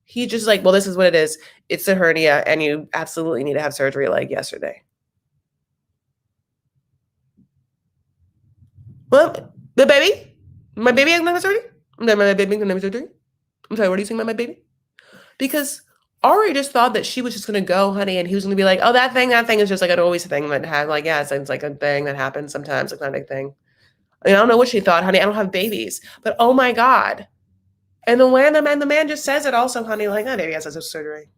He just like, well, this is what it is. It's a hernia and you absolutely need to have surgery like yesterday. Well, the baby? My baby has no surgery? No, my baby has no surgery? I'm sorry, what are you saying about my baby? Because Ari just thought that she was just gonna go, honey, and he was gonna be like, "Oh, that thing is just like an always thing that had like, yeah, it's like a thing that happens sometimes, it's not a big thing." I mean, I don't know what she thought, honey. I don't have babies, but oh my god! And the man just says it also, honey, like, "Oh, baby has a surgery."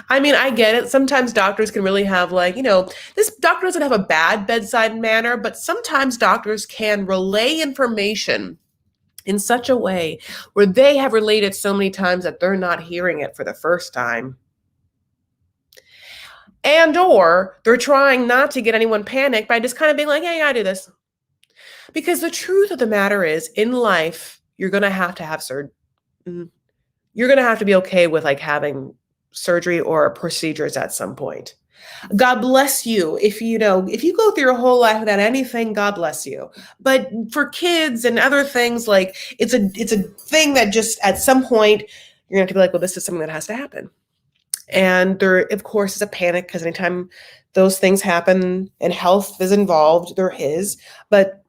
I mean, I get it. Sometimes doctors can really have like, this doctor doesn't have a bad bedside manner, but sometimes doctors can relay information in such a way where they have related so many times that they're not hearing it for the first time. And or they're trying not to get anyone panicked by just kind of being like, "Hey, I do this." Because the truth of the matter is, in life, you're going to have surgery. You're going to have to be okay with like having surgery or procedures at some point. God bless you if if you go through your whole life without anything, God bless you. But for kids and other things, like it's a thing that just at some point you're gonna have to be like, well, this is something that has to happen. And there, of course, is a panic because anytime those things happen and health is involved, there is. But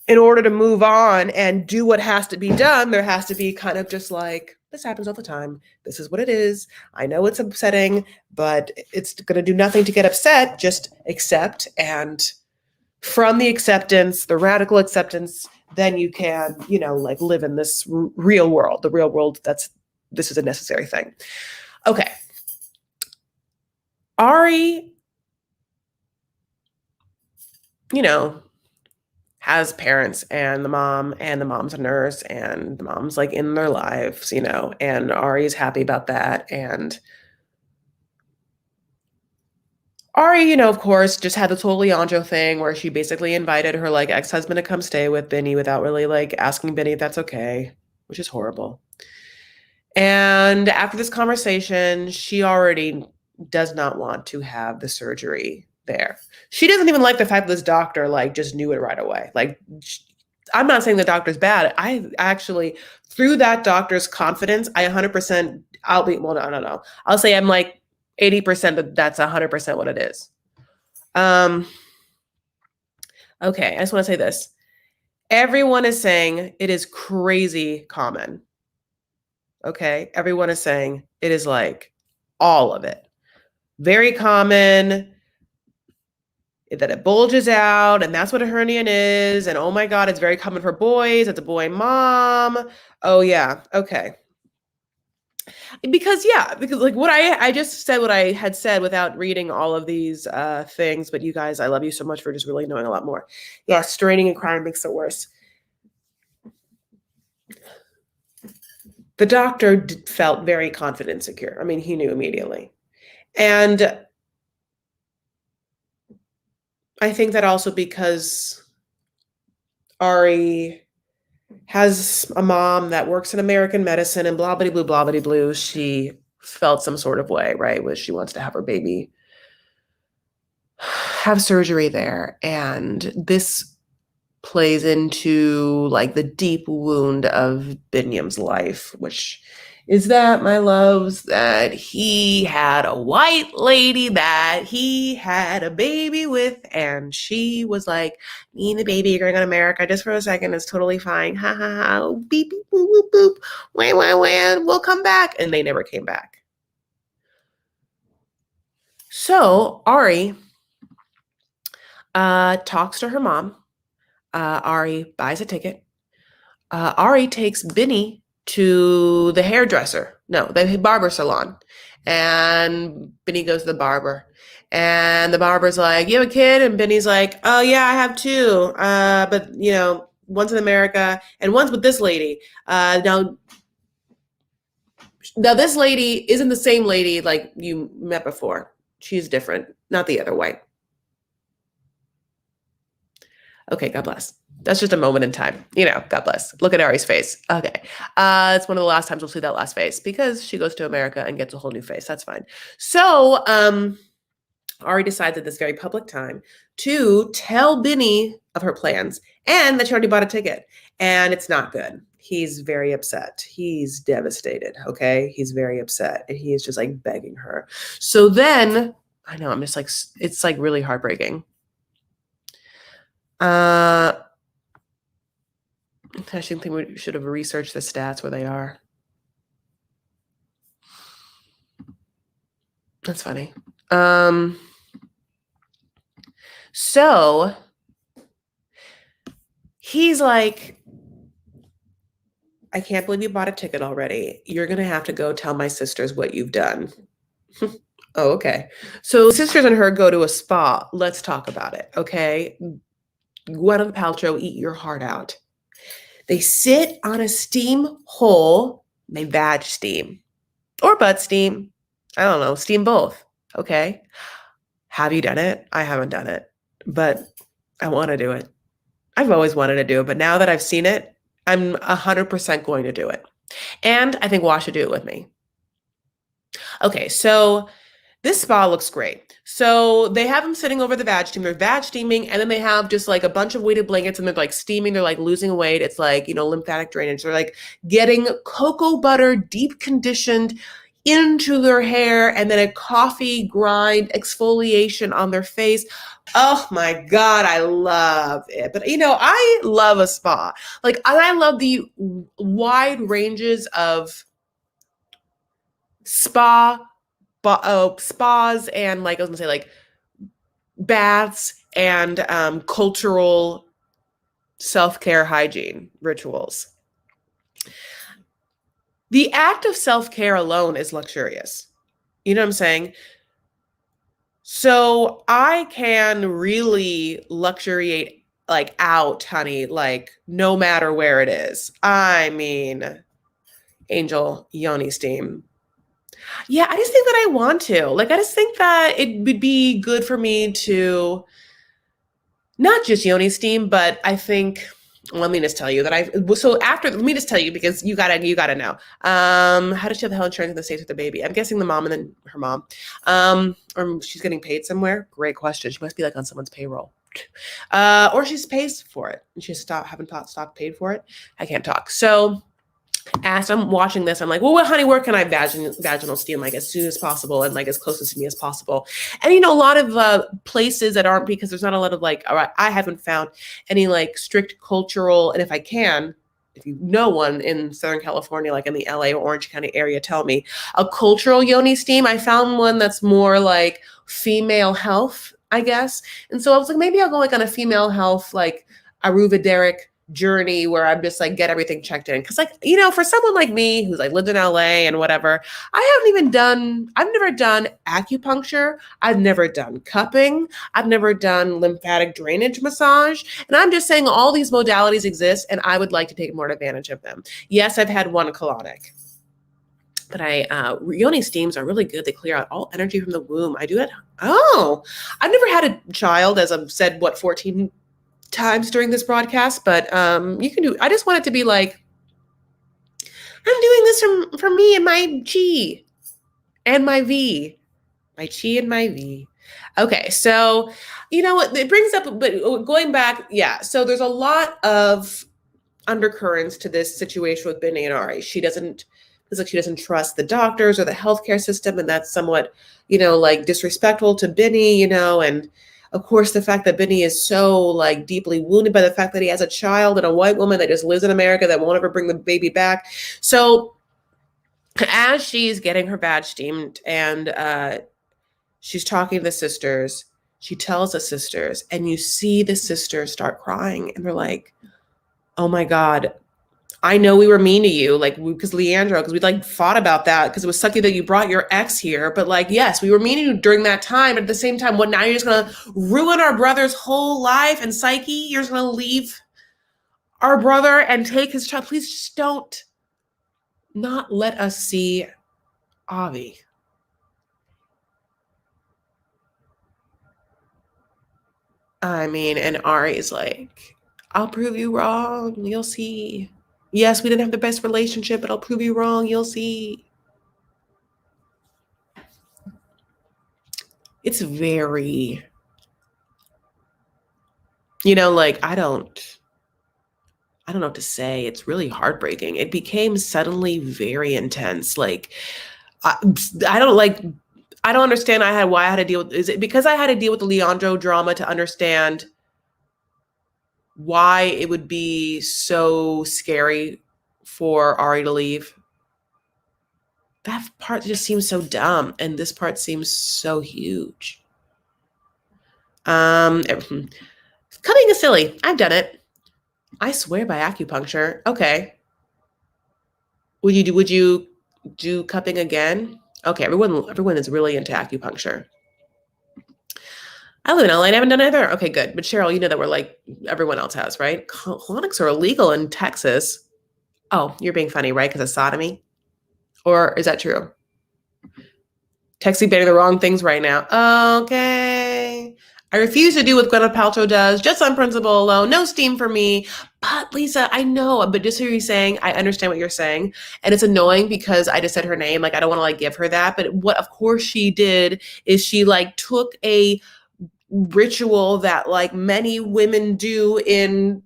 in order to move on and do what has to be done, there has to be kind of just like, this happens all the time. This is what it is. I know it's upsetting, but it's going to do nothing to get upset. Just accept. And from the acceptance, the radical acceptance, then you can, like live in this real world, the real world. This is a necessary thing. Okay. Ari, has parents and the mom's a nurse and the mom's like in their lives, and Ari's happy about that. And Ari, of course, just had the total Leonjo thing where she basically invited her like ex-husband to come stay with Benny without really like asking Benny if that's okay, which is horrible. And after this conversation, she already does not want to have the surgery there. She doesn't even like the fact that this doctor like just knew it right away. Like, I'm not saying the doctor's bad. I actually, through that doctor's confidence, I 100%, no. I'll say I'm like 80% that that's 100% what it is. Okay, I just want to say this. Everyone is saying it is crazy common. Okay, everyone is saying it is like all of it. Very common that it bulges out and that's what a hernia is. And oh my God, it's very common for boys. It's a boy mom. Oh yeah. Okay. Because like what I just said what I had said without reading all of these things, but you guys, I love you so much for just really knowing a lot more. Yeah, straining and crying makes it worse. The doctor felt very confident and secure. I mean, he knew immediately. And I think that also because Ari has a mom that works in American medicine and blah blah blue. She felt some sort of way, right? Where she wants to have her baby have surgery there. And this plays into like the deep wound of Binyam's life, which is that, my loves, that he had a white lady that he had a baby with, and she was like, me and the baby are going to America just for a second. It's totally fine. Ha ha ha. Beep, beep, boop, boop, boop. Wah, wah, wah. We'll come back. And they never came back. So Ari talks to her mom. Ari buys a ticket. Ari takes Binny to the hairdresser. No, the barber salon. And Binny goes to the barber. And the barber's like, you have a kid? And Binny's like, oh, yeah, I have two. But, one's in America and one's with this lady. Now, this lady isn't the same lady like you met before. She's different, not the other way. Okay, God bless. That's just a moment in time. God bless. Look at Ari's face. Okay. It's one of the last times we'll see that last face because she goes to America and gets a whole new face. That's fine. So Ari decides at this very public time to tell Binny of her plans and that she already bought a ticket. And it's not good. He's very upset. He's devastated. Okay. He's very upset. And he is just like begging her. So then, I know, I'm just like, it's like really heartbreaking. I actually think we should have researched the stats where they are. That's funny. So he's like, I can't believe you bought a ticket already. You're going to have to go tell my sisters what you've done. Oh, okay. So sisters and her go to a spa. Let's talk about it. Okay. Gwyneth Paltrow, eat your heart out. They sit on a steam hole. They vag steam or butt steam. I don't know. Steam both. Okay. Have you done it? I haven't done it, but I want to do it. I've always wanted to do it, but now that I've seen it, I'm 100% going to do it. And I think Wash should do it with me. Okay, so this spa looks great. So they have them sitting over the vag steam. They're vag steaming, and then they have just like a bunch of weighted blankets, and they're like steaming. They're like losing weight. It's like, lymphatic drainage. They're like getting cocoa butter deep conditioned into their hair, and then a coffee grind exfoliation on their face. Oh my God, I love it. But I love a spa. Like, I love the wide ranges of spas and like I was gonna say like baths and cultural self-care hygiene rituals. The act of self-care alone is luxurious. You know what I'm saying? So I can really luxuriate like out, honey, like no matter where it is. I mean, Angel Yoni steam. Yeah, I just think that I want to. Like, I just think that it would be good for me to not just Yoni steam, but I think, let me just tell you that let me just tell you because you gotta know. How does she have health insurance in the States with the baby? I'm guessing the mom and then her mom. Or she's getting paid somewhere. Great question. She must be like on someone's payroll. Or she's pays for it and she's stopped paid for it. I can't talk. So as I'm watching this, I'm like, well, honey, where can I vaginal steam like as soon as possible and like as close to me as possible? And a lot of places that aren't, because there's not a lot of like, all right, I haven't found any like strict cultural, and if I can, if you know one in Southern California, like in the LA or Orange County area, tell me a cultural yoni steam. I found one that's more like female health, I guess. And so I was like, maybe I'll go like on a female health, like Ayurvedic journey where I'm just like get everything checked in. Cause like, for someone like me who's like lived in LA and whatever, I've never done acupuncture. I've never done cupping. I've never done lymphatic drainage massage. And I'm just saying all these modalities exist and I would like to take more advantage of them. Yes, I've had one colonic. But yoni steams are really good. They clear out all energy from the womb. I do it. Oh, I've never had a child, as I've said, 14 times during this broadcast, but you can do. I just want it to be like, I'm doing this for me and my G and my V, my Chi and my V. Okay, so you know what it brings up, but going back, yeah. So there's a lot of undercurrents to this situation with Binyam and Ari. It's like she doesn't trust the doctors or the healthcare system, and that's somewhat, like disrespectful to Binny, and of course the fact that Binny is so like deeply wounded by the fact that he has a child and a white woman that just lives in America that won't ever bring the baby back. So as she's getting her badge steamed and she's talking to the sisters, she tells the sisters, and you see the sisters start crying, and they're like, oh my God, I know we were mean to you, like, because Leandro, because we like fought about that, because it was sucky that you brought your ex here. But like, yes, we were mean to you during that time. But at the same time, what now? You're just gonna ruin our brother's whole life and psyche. You're just gonna leave our brother and take his child. Please just don't not let us see Avi. I mean, and Ari's like, I'll prove you wrong. You'll see. Yes, we didn't have the best relationship, but I'll prove you wrong. You'll see. It's very, like I don't know what to say. It's really heartbreaking. It became suddenly very intense. Like I don't understand why I had to deal with, is it because I had to deal with the Leandro drama to understand why it would be so scary for Ari to leave? That part just seems so dumb, and this part seems so huge. Cutting is silly. I've done it. I swear by acupuncture. Okay. Would you do cupping again? Okay, everyone is really into acupuncture. I live in LA and I haven't done either. Okay, good. But Cheryl, you know that we're like everyone else has, right? Colonics are illegal in Texas. Oh, you're being funny, right? Because of sodomy? Or is that true? Texting banning the wrong things right now. Okay. I refuse to do what Gwyneth Paltrow does, just on principle alone. No steam for me. But Lisa, I know, but just so you're saying, I understand what you're saying. And it's annoying because I just said her name. Like, I don't want to like give her that. But what of course she did is she like took a ritual that like many women do in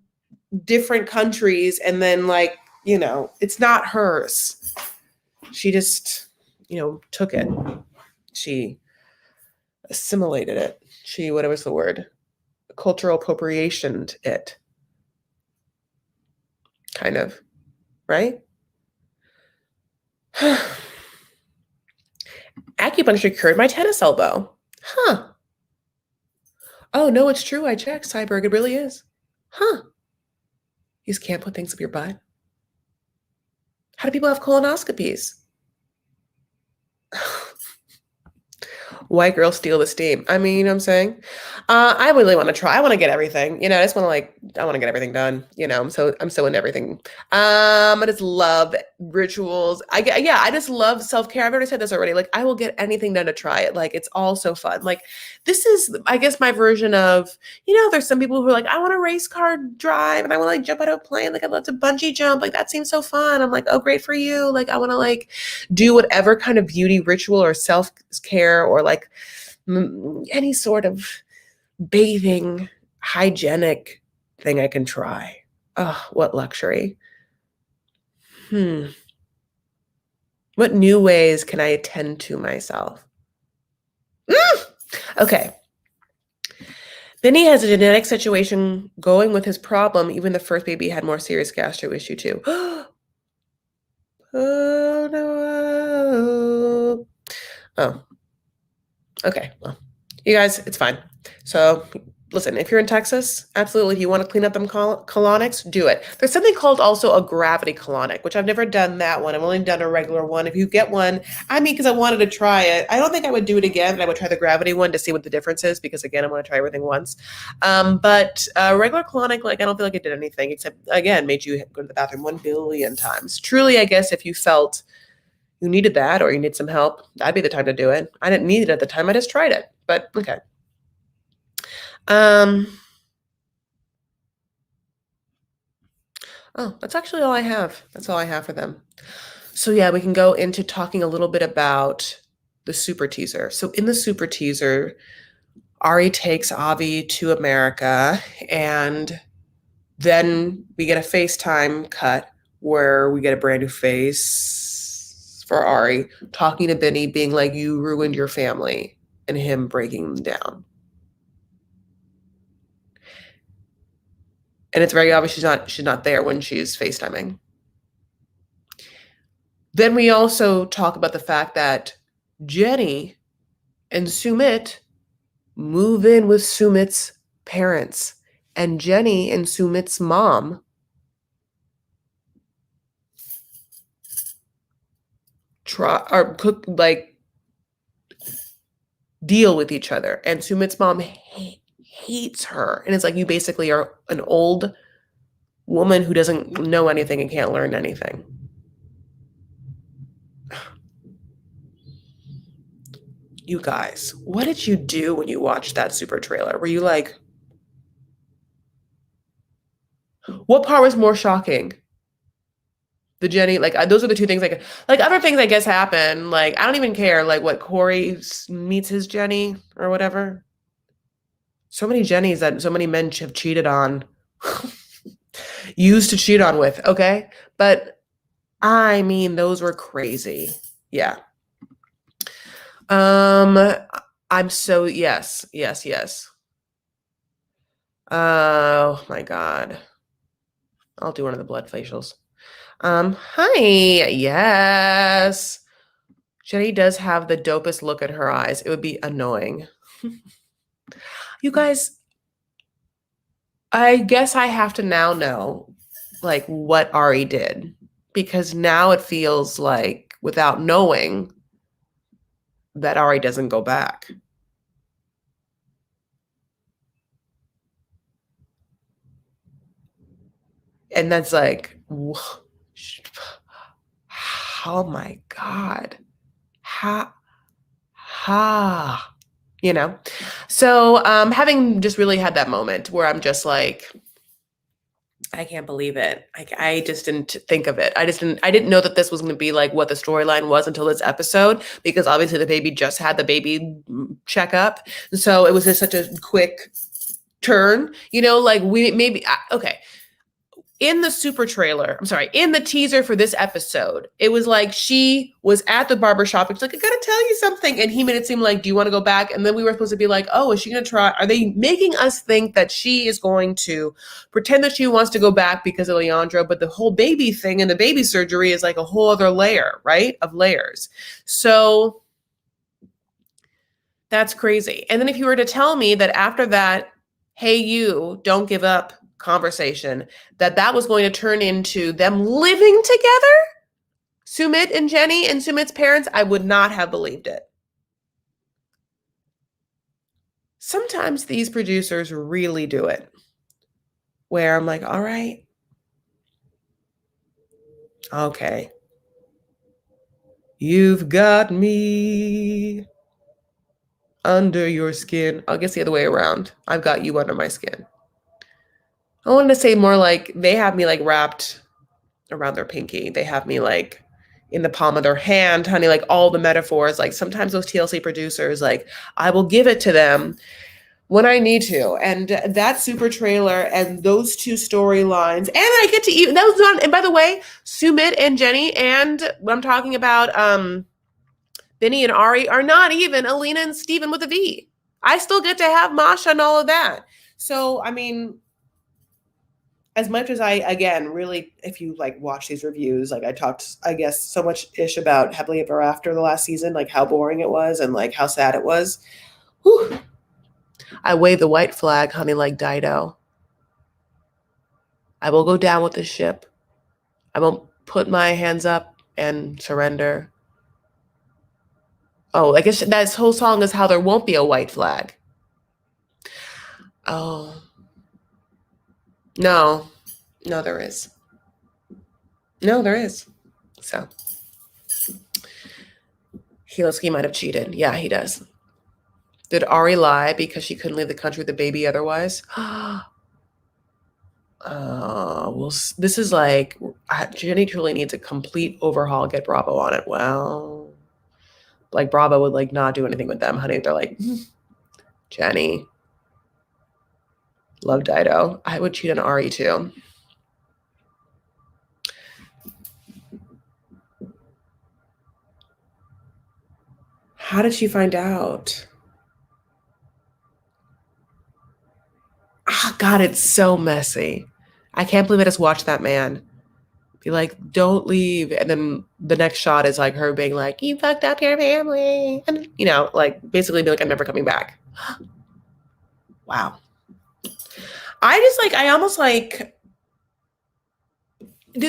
different countries and then like, it's not hers. She just, took it. She assimilated it. She, what was the word? Cultural appropriationed it. Kind of, right? Acupuncture cured my tennis elbow. Huh. Oh, no, it's true. I checked, Cyberg. It really is. Huh. You just can't put things up your butt. How do people have colonoscopies? White girls steal the steam. I mean, you know what I'm saying? I really want to try. I want to get everything. I just want to I want to get everything done. I'm so into everything. I just love rituals. I just love self-care. I've already said this already. Like, I will get anything done to try it. Like, it's all so fun. Like, this is, I guess, my version of, there's some people who are like, I want to race car drive and I want to like jump out of a plane. Like, I'd love to bungee jump. Like, that seems so fun. I'm like, oh, great for you. Like, I want to like do whatever kind of beauty ritual or self-care or like any sort of bathing hygienic thing I can try. Oh, what luxury. What new ways can I attend to myself? Okay. Then he has a genetic situation going with his problem. Even the first baby had more serious gastro issue too. Oh no. Oh. Okay. Well, you guys, it's fine. So listen, if you're in Texas, absolutely, if you want to clean up them colonics, do it. There's something called also a gravity colonic, which I've never done that one. I've only done a regular one. If you get one, because I wanted to try it. I don't think I would do it again, but I would try the gravity one to see what the difference is, because again, I want to try everything once. But regular colonic, like, I don't feel like it did anything except, again, made you go to the bathroom 1 billion times. Truly, I guess if you felt you needed that or you need some help, that'd be the time to do it. I didn't need it at the time. I just tried it, but okay. Oh, that's actually all I have. That's all I have for them. So yeah, we can go into talking a little bit about the super teaser. So in the super teaser, Ari takes Avi to America, and then we get a FaceTime cut where we get a brand new face for Ari talking to Benny, being like, "You ruined your family," and him breaking them down. And it's very obvious she's not there when she's FaceTiming. Then we also talk about the fact that Jenny and Sumit move in with Sumit's parents, and Jenny and Sumit's mom try or cook like deal with each other, and Sumit's mom hates her, and it's like, you basically are an old woman who doesn't know anything and can't learn anything. You guys, what did you do when you watched that super trailer? Were you like, what part was more shocking? The Jenny, like, those are the two things, like other things I guess happen. Like, I don't even care, like, what Corey meets his Jenny or whatever. So many Jennies that so many men have cheated on, used to cheat on with, okay? But I mean, those were crazy. Yeah. I'm so, yes, yes, yes. Oh my God. I'll do one of the blood facials. Hi, yes. Jenny does have the dopest look in her eyes. It would be annoying. You guys, I guess I have to now know, like, what Ari did, because now it feels like, without knowing, that Ari doesn't go back. And that's like, oh my God. Ha. You know? So having just really had that moment where I'm just like, I can't believe it. I just didn't think of it. I didn't know that this was going to be like what the storyline was until this episode, because obviously the baby just had the baby checkup. So it was just such a quick turn, like we maybe, okay. In the super trailer, I'm sorry, in the teaser for this episode, it was like she was at the barbershop. It's like, I gotta tell you something. And he made it seem like, do you want to go back? And then we were supposed to be like, oh, is she gonna try? Are they making us think that she is going to pretend that she wants to go back because of Leandro? But the whole baby thing and the baby surgery is like a whole other layer, right? Of layers. So that's crazy. And then if you were to tell me that after that, hey, you don't give up conversation, that was going to turn into them living together, Sumit and Jenny and Sumit's parents, I would not have believed it. Sometimes these producers really do it, where I'm like, all right, okay, you've got me under your skin. I guess the other way around. I've got you under my skin. I wanted to say more like they have me like wrapped around their pinky. They have me like in the palm of their hand, honey, like all the metaphors. Like sometimes those TLC producers, like I will give it to them when I need to. And that super trailer and those two storylines, and I get to even, that was not, and by the way, Sumit and Jenny, and what I'm talking about, Benny and Ari are not even Alina and Steven with a V. I still get to have Masha and all of that. So, I mean, as much as I, again, really, if you like watch these reviews, like I talked, I guess, so much ish about Happily Ever After the last season, like how boring it was and like how sad it was. Whew. I wave the white flag, honey, like Dido. I will go down with the ship. I won't put my hands up and surrender. Oh, I guess that whole song is how there won't be a white flag. Oh. No, there is. No, there is. So he looks like he might have cheated. Yeah, he does. Did Ari lie because she couldn't leave the country with the baby otherwise? Oh, know. This is like, Jenny truly needs a complete overhaul. Get Bravo on it. Well, like Bravo would like not do anything with them, honey. They're like, Jenny, love Dido. I would cheat on Ari too. How did she find out? Oh, God, it's so messy. I can't believe I just watched that man be like, don't leave. And then the next shot is like her being like, you fucked up your family. And, you know, like basically be like, I'm never coming back. Wow. I almost like,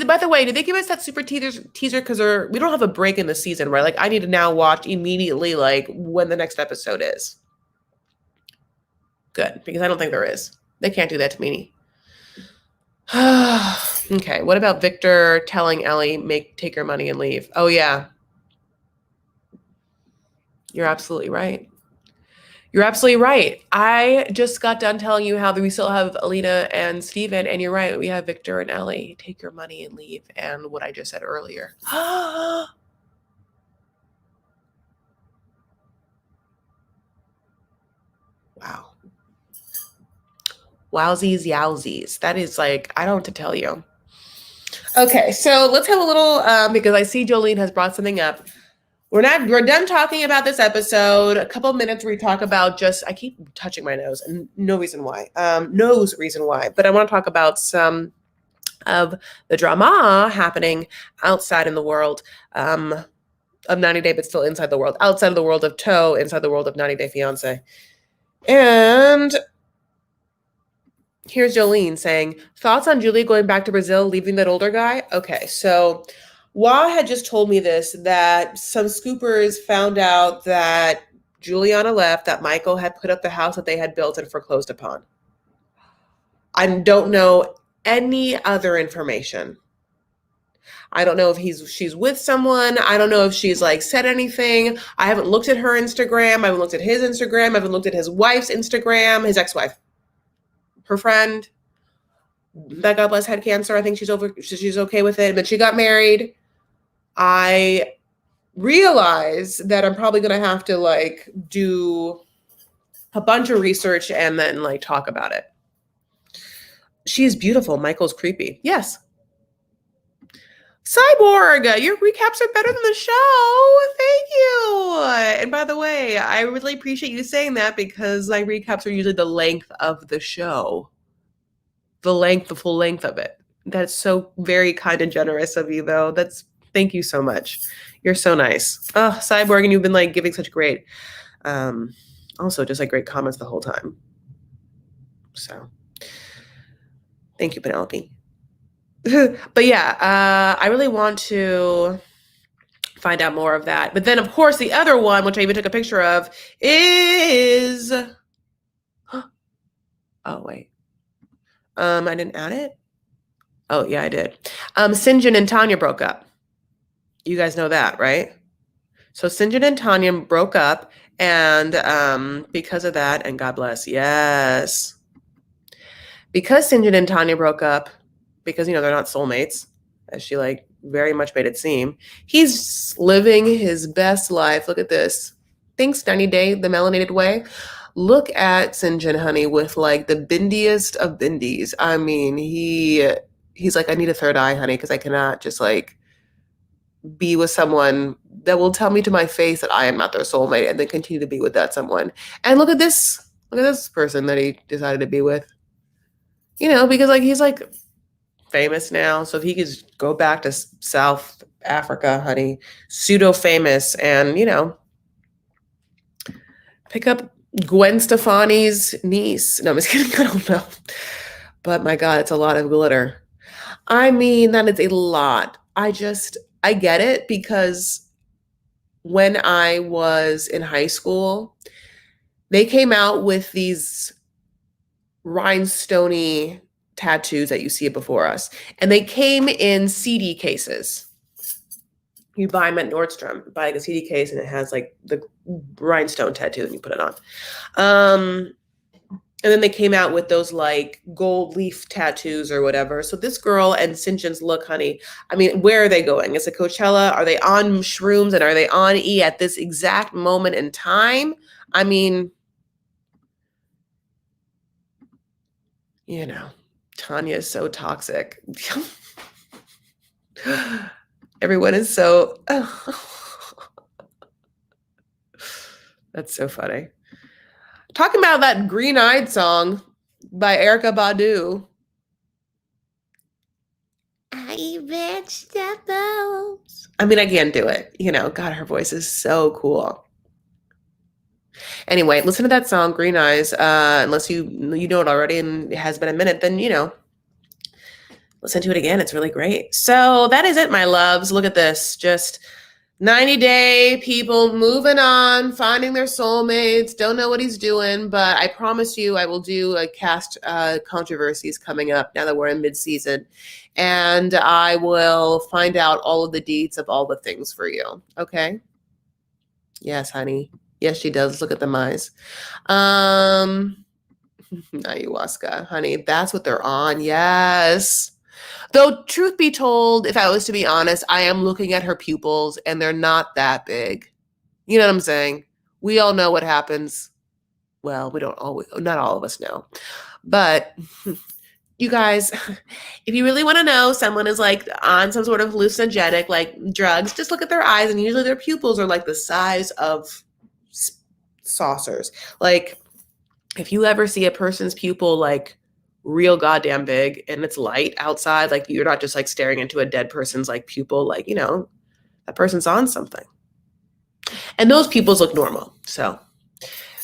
by the way, did they give us that super teaser? Because we don't have a break in the season, right? Like I need to now watch immediately, like when the next episode is. Good, because I don't think there is. They can't do that to me. Okay, what about Victor telling Ellie, take your money and leave? Oh, yeah. You're absolutely right. You're absolutely right. I just got done telling you how we still have Alina and Steven, and you're right. We have Victor and Ellie. Take your money and leave. And what I just said earlier. Wow. Wowsies, yowsies. That is like, I don't know what to tell you. Okay, so let's have a little, because I see Jolene has brought something up. We're done talking about this episode. A couple minutes we talk about I keep touching my nose and no reason why. But I want to talk about some of the drama happening outside in the world of 90 Day, but still inside the world, outside of the world of Toe, inside the world of 90 Day Fiancé. And here's Jolene saying, thoughts on Julie going back to Brazil, leaving that older guy? Okay, so Wah had just told me this, that some scoopers found out that Juliana left, that Michael had put up the house that they had built and foreclosed upon. I don't know any other information. I don't know if she's with someone. I don't know if she's like said anything. I haven't looked at her Instagram. I haven't looked at his Instagram. I haven't looked at his wife's Instagram, his ex-wife. Her friend that, God bless, had cancer. I think she's okay with it. But she got married. I realize that I'm probably going to have to like do a bunch of research and then like talk about it. She's beautiful. Michael's creepy. Yes. Cyborg, your recaps are better than the show. Thank you. And by the way, I really appreciate you saying that because my recaps are usually the length of the show. The full length of it. That's so very kind and generous of you, though. Thank you so much. You're so nice. Oh, Cyborg, and you've been like giving such great, also just like great comments the whole time. So thank you, Penelope. But yeah, I really want to find out more of that. But then, of course, the other one, which I even took a picture of, is... Oh, wait. I didn't add it? Oh, yeah, I did. Sinjin and Tanya broke up. You guys know that, right? So Sinjin and Tanya broke up, and because of that, and God bless, yes. Because Sinjin and Tanya broke up, because, you know, they're not soulmates, as she like very much made it seem, he's living his best life. Look at this. Thanks, 90 Day, the melanated way. Look at Sinjin, honey, with like the bindiest of bindies. I mean, he's like, I need a third eye, honey, because I cannot just like be with someone that will tell me to my face that I am not their soulmate and then continue to be with that someone. And look at this person that he decided to be with. You know, because like he's like famous now. So if he could go back to South Africa, honey, pseudo famous, and, you know, pick up Gwen Stefani's niece. No, I'm just kidding. I don't know. But my God, it's a lot of glitter. I mean, that is a lot. I get it, because when I was in high school, they came out with these rhinestone-y tattoos that you see before us. And they came in CD cases. You buy them at Nordstrom, buy a CD case, and it has like the rhinestone tattoo, and you put it on. And then they came out with those like gold leaf tattoos or whatever. So this girl and Sinjin's look, honey. I mean, where are they going? Is it Coachella? Are they on shrooms and are they on E at this exact moment in time? I mean, you know, Tanya is so toxic. Everyone is so. That's so funny. Talking about that Green Eyed song by Erykah Badu. I vegetables. I mean, I can't do it. You know, God, her voice is so cool. Anyway, listen to that song, Green Eyes. Unless you know it already and it has been a minute, then, you know, listen to it again. It's really great. So that is it, my loves. Look at this. Just 90-day people moving on, finding their soulmates, don't know what he's doing, but I promise you I will do a cast controversies coming up now that we're in mid-season, and I will find out all of the deets of all the things for you, okay? Yes, honey. Yes, she does. Look at them eyes. Ayahuasca, honey, that's what they're on. Yes. Though, truth be told, if I was to be honest, I am looking at her pupils and they're not that big. You know what I'm saying? We all know what happens. Well, we don't always, not all of us know. But you guys, if you really want to know someone is like on some sort of hallucinogenic, like drugs, just look at their eyes and usually their pupils are like the size of saucers. Like, if you ever see a person's pupil like real goddamn big and it's light outside, like you're not just like staring into a dead person's like pupil, like, you know, that person's on something. And those pupils look normal. So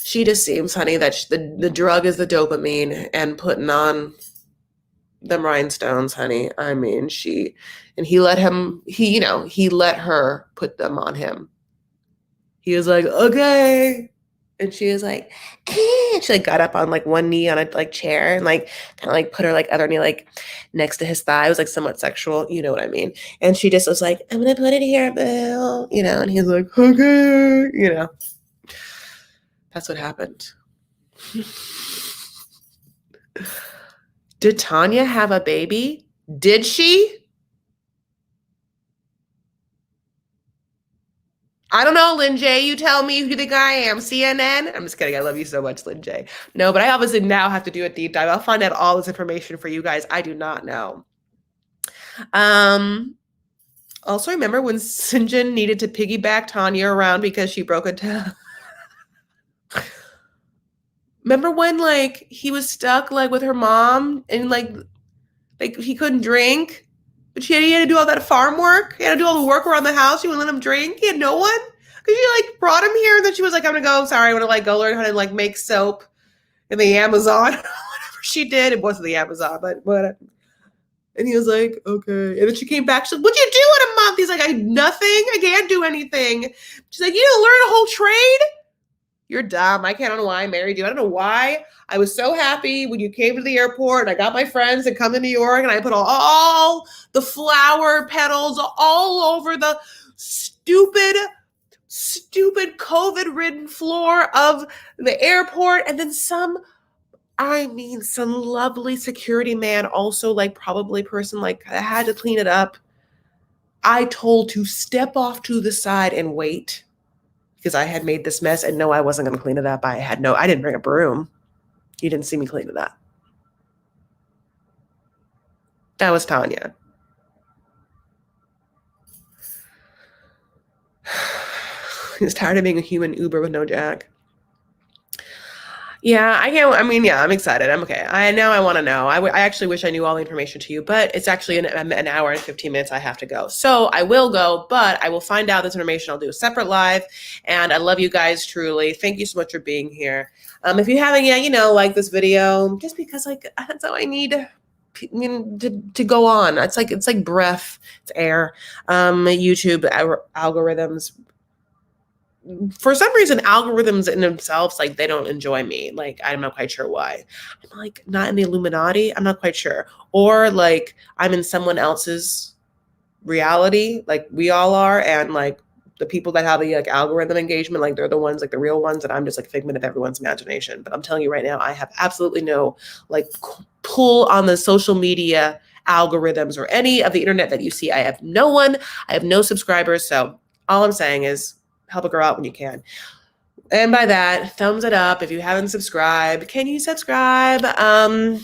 she just seems, honey, that the drug is the dopamine and putting on them rhinestones, honey. I mean, he let her put them on him. He was like, okay. And she was like, eh. She like got up on like one knee on a like chair and like kind of like put her like other knee like next to his thigh. It was like somewhat sexual, you know what I mean? And she just was like, I'm gonna put it here, Bill, you know, and he was like, okay, you know. That's what happened. Did Tanya have a baby? Did she? I don't know, Lynn J. You tell me who you think I am. CNN? I'm just kidding. I love you so much, Lynn J. No, but I obviously now have to do a deep dive. I'll find out all this information for you guys. I do not know. Also, remember when Sinjin needed to piggyback Tanya around because she broke a toe? Remember when like he was stuck like with her mom and like he couldn't drink? But he had to do all that farm work. He had to do all the work around the house. She wouldn't let him drink. He had no one. Because she like brought him here. And then she was like, I'm going to go. Sorry, I want to like go learn how to like make soap in the Amazon. Whatever she did. It wasn't the Amazon, but whatever. And he was like, okay. And then she came back. She's like, what'd you do in a month? He's like, nothing. I can't do anything. She's like, you didn't learn a whole trade? You're dumb. I don't know why I married you. I don't know why. I was so happy when you came to the airport and I got my friends to come to New York and I put all the flower petals all over the stupid COVID-ridden floor of the airport. And then some lovely security man also like probably person like had to clean it up. I told to step off to the side and wait. Because I had made this mess and no, I wasn't going to clean it up. I didn't bring a broom. You didn't see me clean it up. That was Tanya. He's tired of being a human Uber with no jack. Yeah, I'm excited. I'm okay. I want to know. I actually wish I knew all the information to you, but it's actually an hour and 15 minutes I have to go. So I will go, but I will find out this information. I'll do a separate live, and I love you guys truly. Thank you so much for being here. If you haven't yet, like this video, just because like that's how I need to go on. It's like breath, it's air. YouTube algorithms. For some reason, algorithms in themselves, like they don't enjoy me. Like, I'm not quite sure why. I'm like not in the Illuminati. I'm not quite sure. Or like I'm in someone else's reality, like we all are. And like the people that have the like algorithm engagement, like they're the ones, like the real ones, and I'm just like a figment of everyone's imagination. But I'm telling you right now, I have absolutely no like pull on the social media algorithms or any of the internet that you see. I have no one. I have no subscribers. So all I'm saying is help a girl out when you can. And by that, thumbs it up. If you haven't subscribed, can you subscribe? I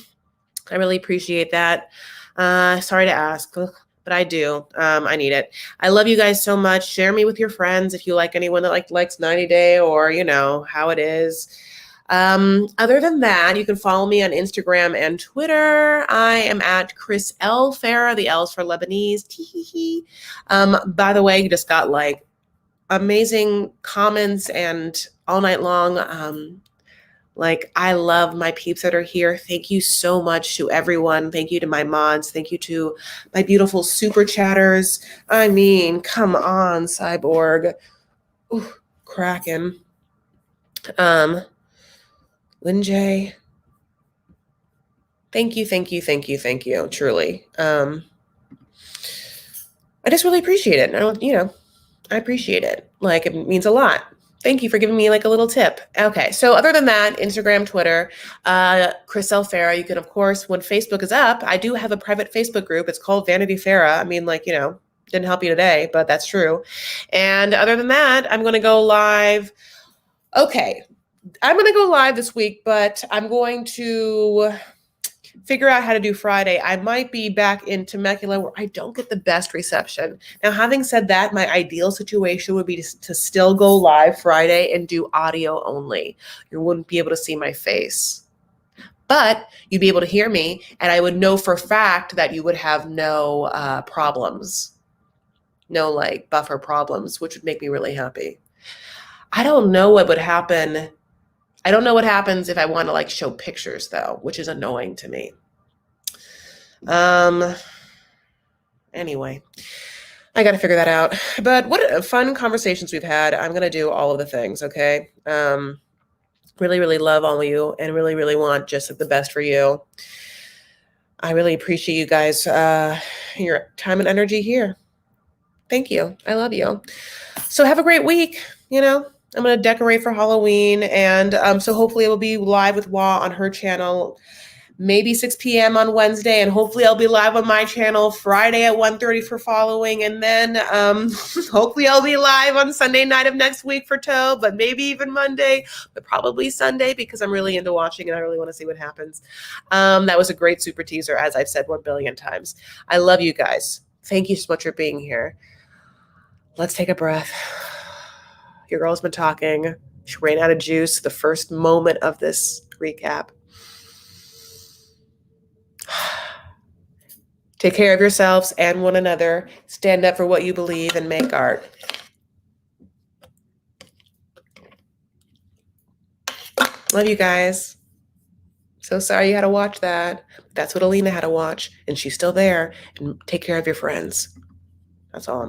really appreciate that. Sorry to ask, but I do. I need it. I love you guys so much. Share me with your friends if you like anyone that likes 90 Day or, you know, how it is. Other than that, you can follow me on Instagram and Twitter. I am at Chris L. Farah. The L's for Lebanese. By the way, you just got like amazing comments and all night long. Like, I love my peeps that are here. Thank you so much to everyone. Thank you to my mods. Thank you to my beautiful super chatters. I mean, come on, Cyborg. Ooh, Kraken. Lynn J. Thank you, truly. I just really appreciate it. I appreciate it. Like, it means a lot. Thank you for giving me like a little tip. Okay, so other than that, Instagram, Twitter, Chris L. Farah. You can, of course, when Facebook is up, I do have a private Facebook group. It's called Vanity Farah. I mean, like, didn't help you today, but that's true. And other than that, I'm going to go live. Okay, I'm going to go live this week, but I'm going to figure out how to do Friday. I might be back in Temecula where I don't get the best reception. Now, having said that, my ideal situation would be to still go live Friday and do audio only. You wouldn't be able to see my face, but you'd be able to hear me, and I would know for a fact that you would have no problems, no like buffer problems, which would make me really happy. I don't know what would happen. I don't know what happens if I want to like show pictures though, which is annoying to me. Anyway, I got to figure that out. But what fun conversations we've had. I'm going to do all of the things. Okay. Really, really love all of you and really, really want just the best for you. I really appreciate you guys, your time and energy here. Thank you. I love you. So have a great week. I'm going to decorate for Halloween. And so hopefully it will be live with Wah on her channel, maybe 6 p.m. on Wednesday. And hopefully I'll be live on my channel Friday at 1:30 for following. And then hopefully I'll be live on Sunday night of next week for Toe, but maybe even Monday, but probably Sunday because I'm really into watching and I really want to see what happens. That was a great super teaser, as I've said 1 billion times. I love you guys. Thank you so much for being here. Let's take a breath. Your girl's been talking. She ran out of juice the first moment of this recap. Take care of yourselves and one another. Stand up for what you believe and make art. Love you guys. So sorry you had to watch that. That's what Alina had to watch, and she's still there. And take care of your friends. That's all.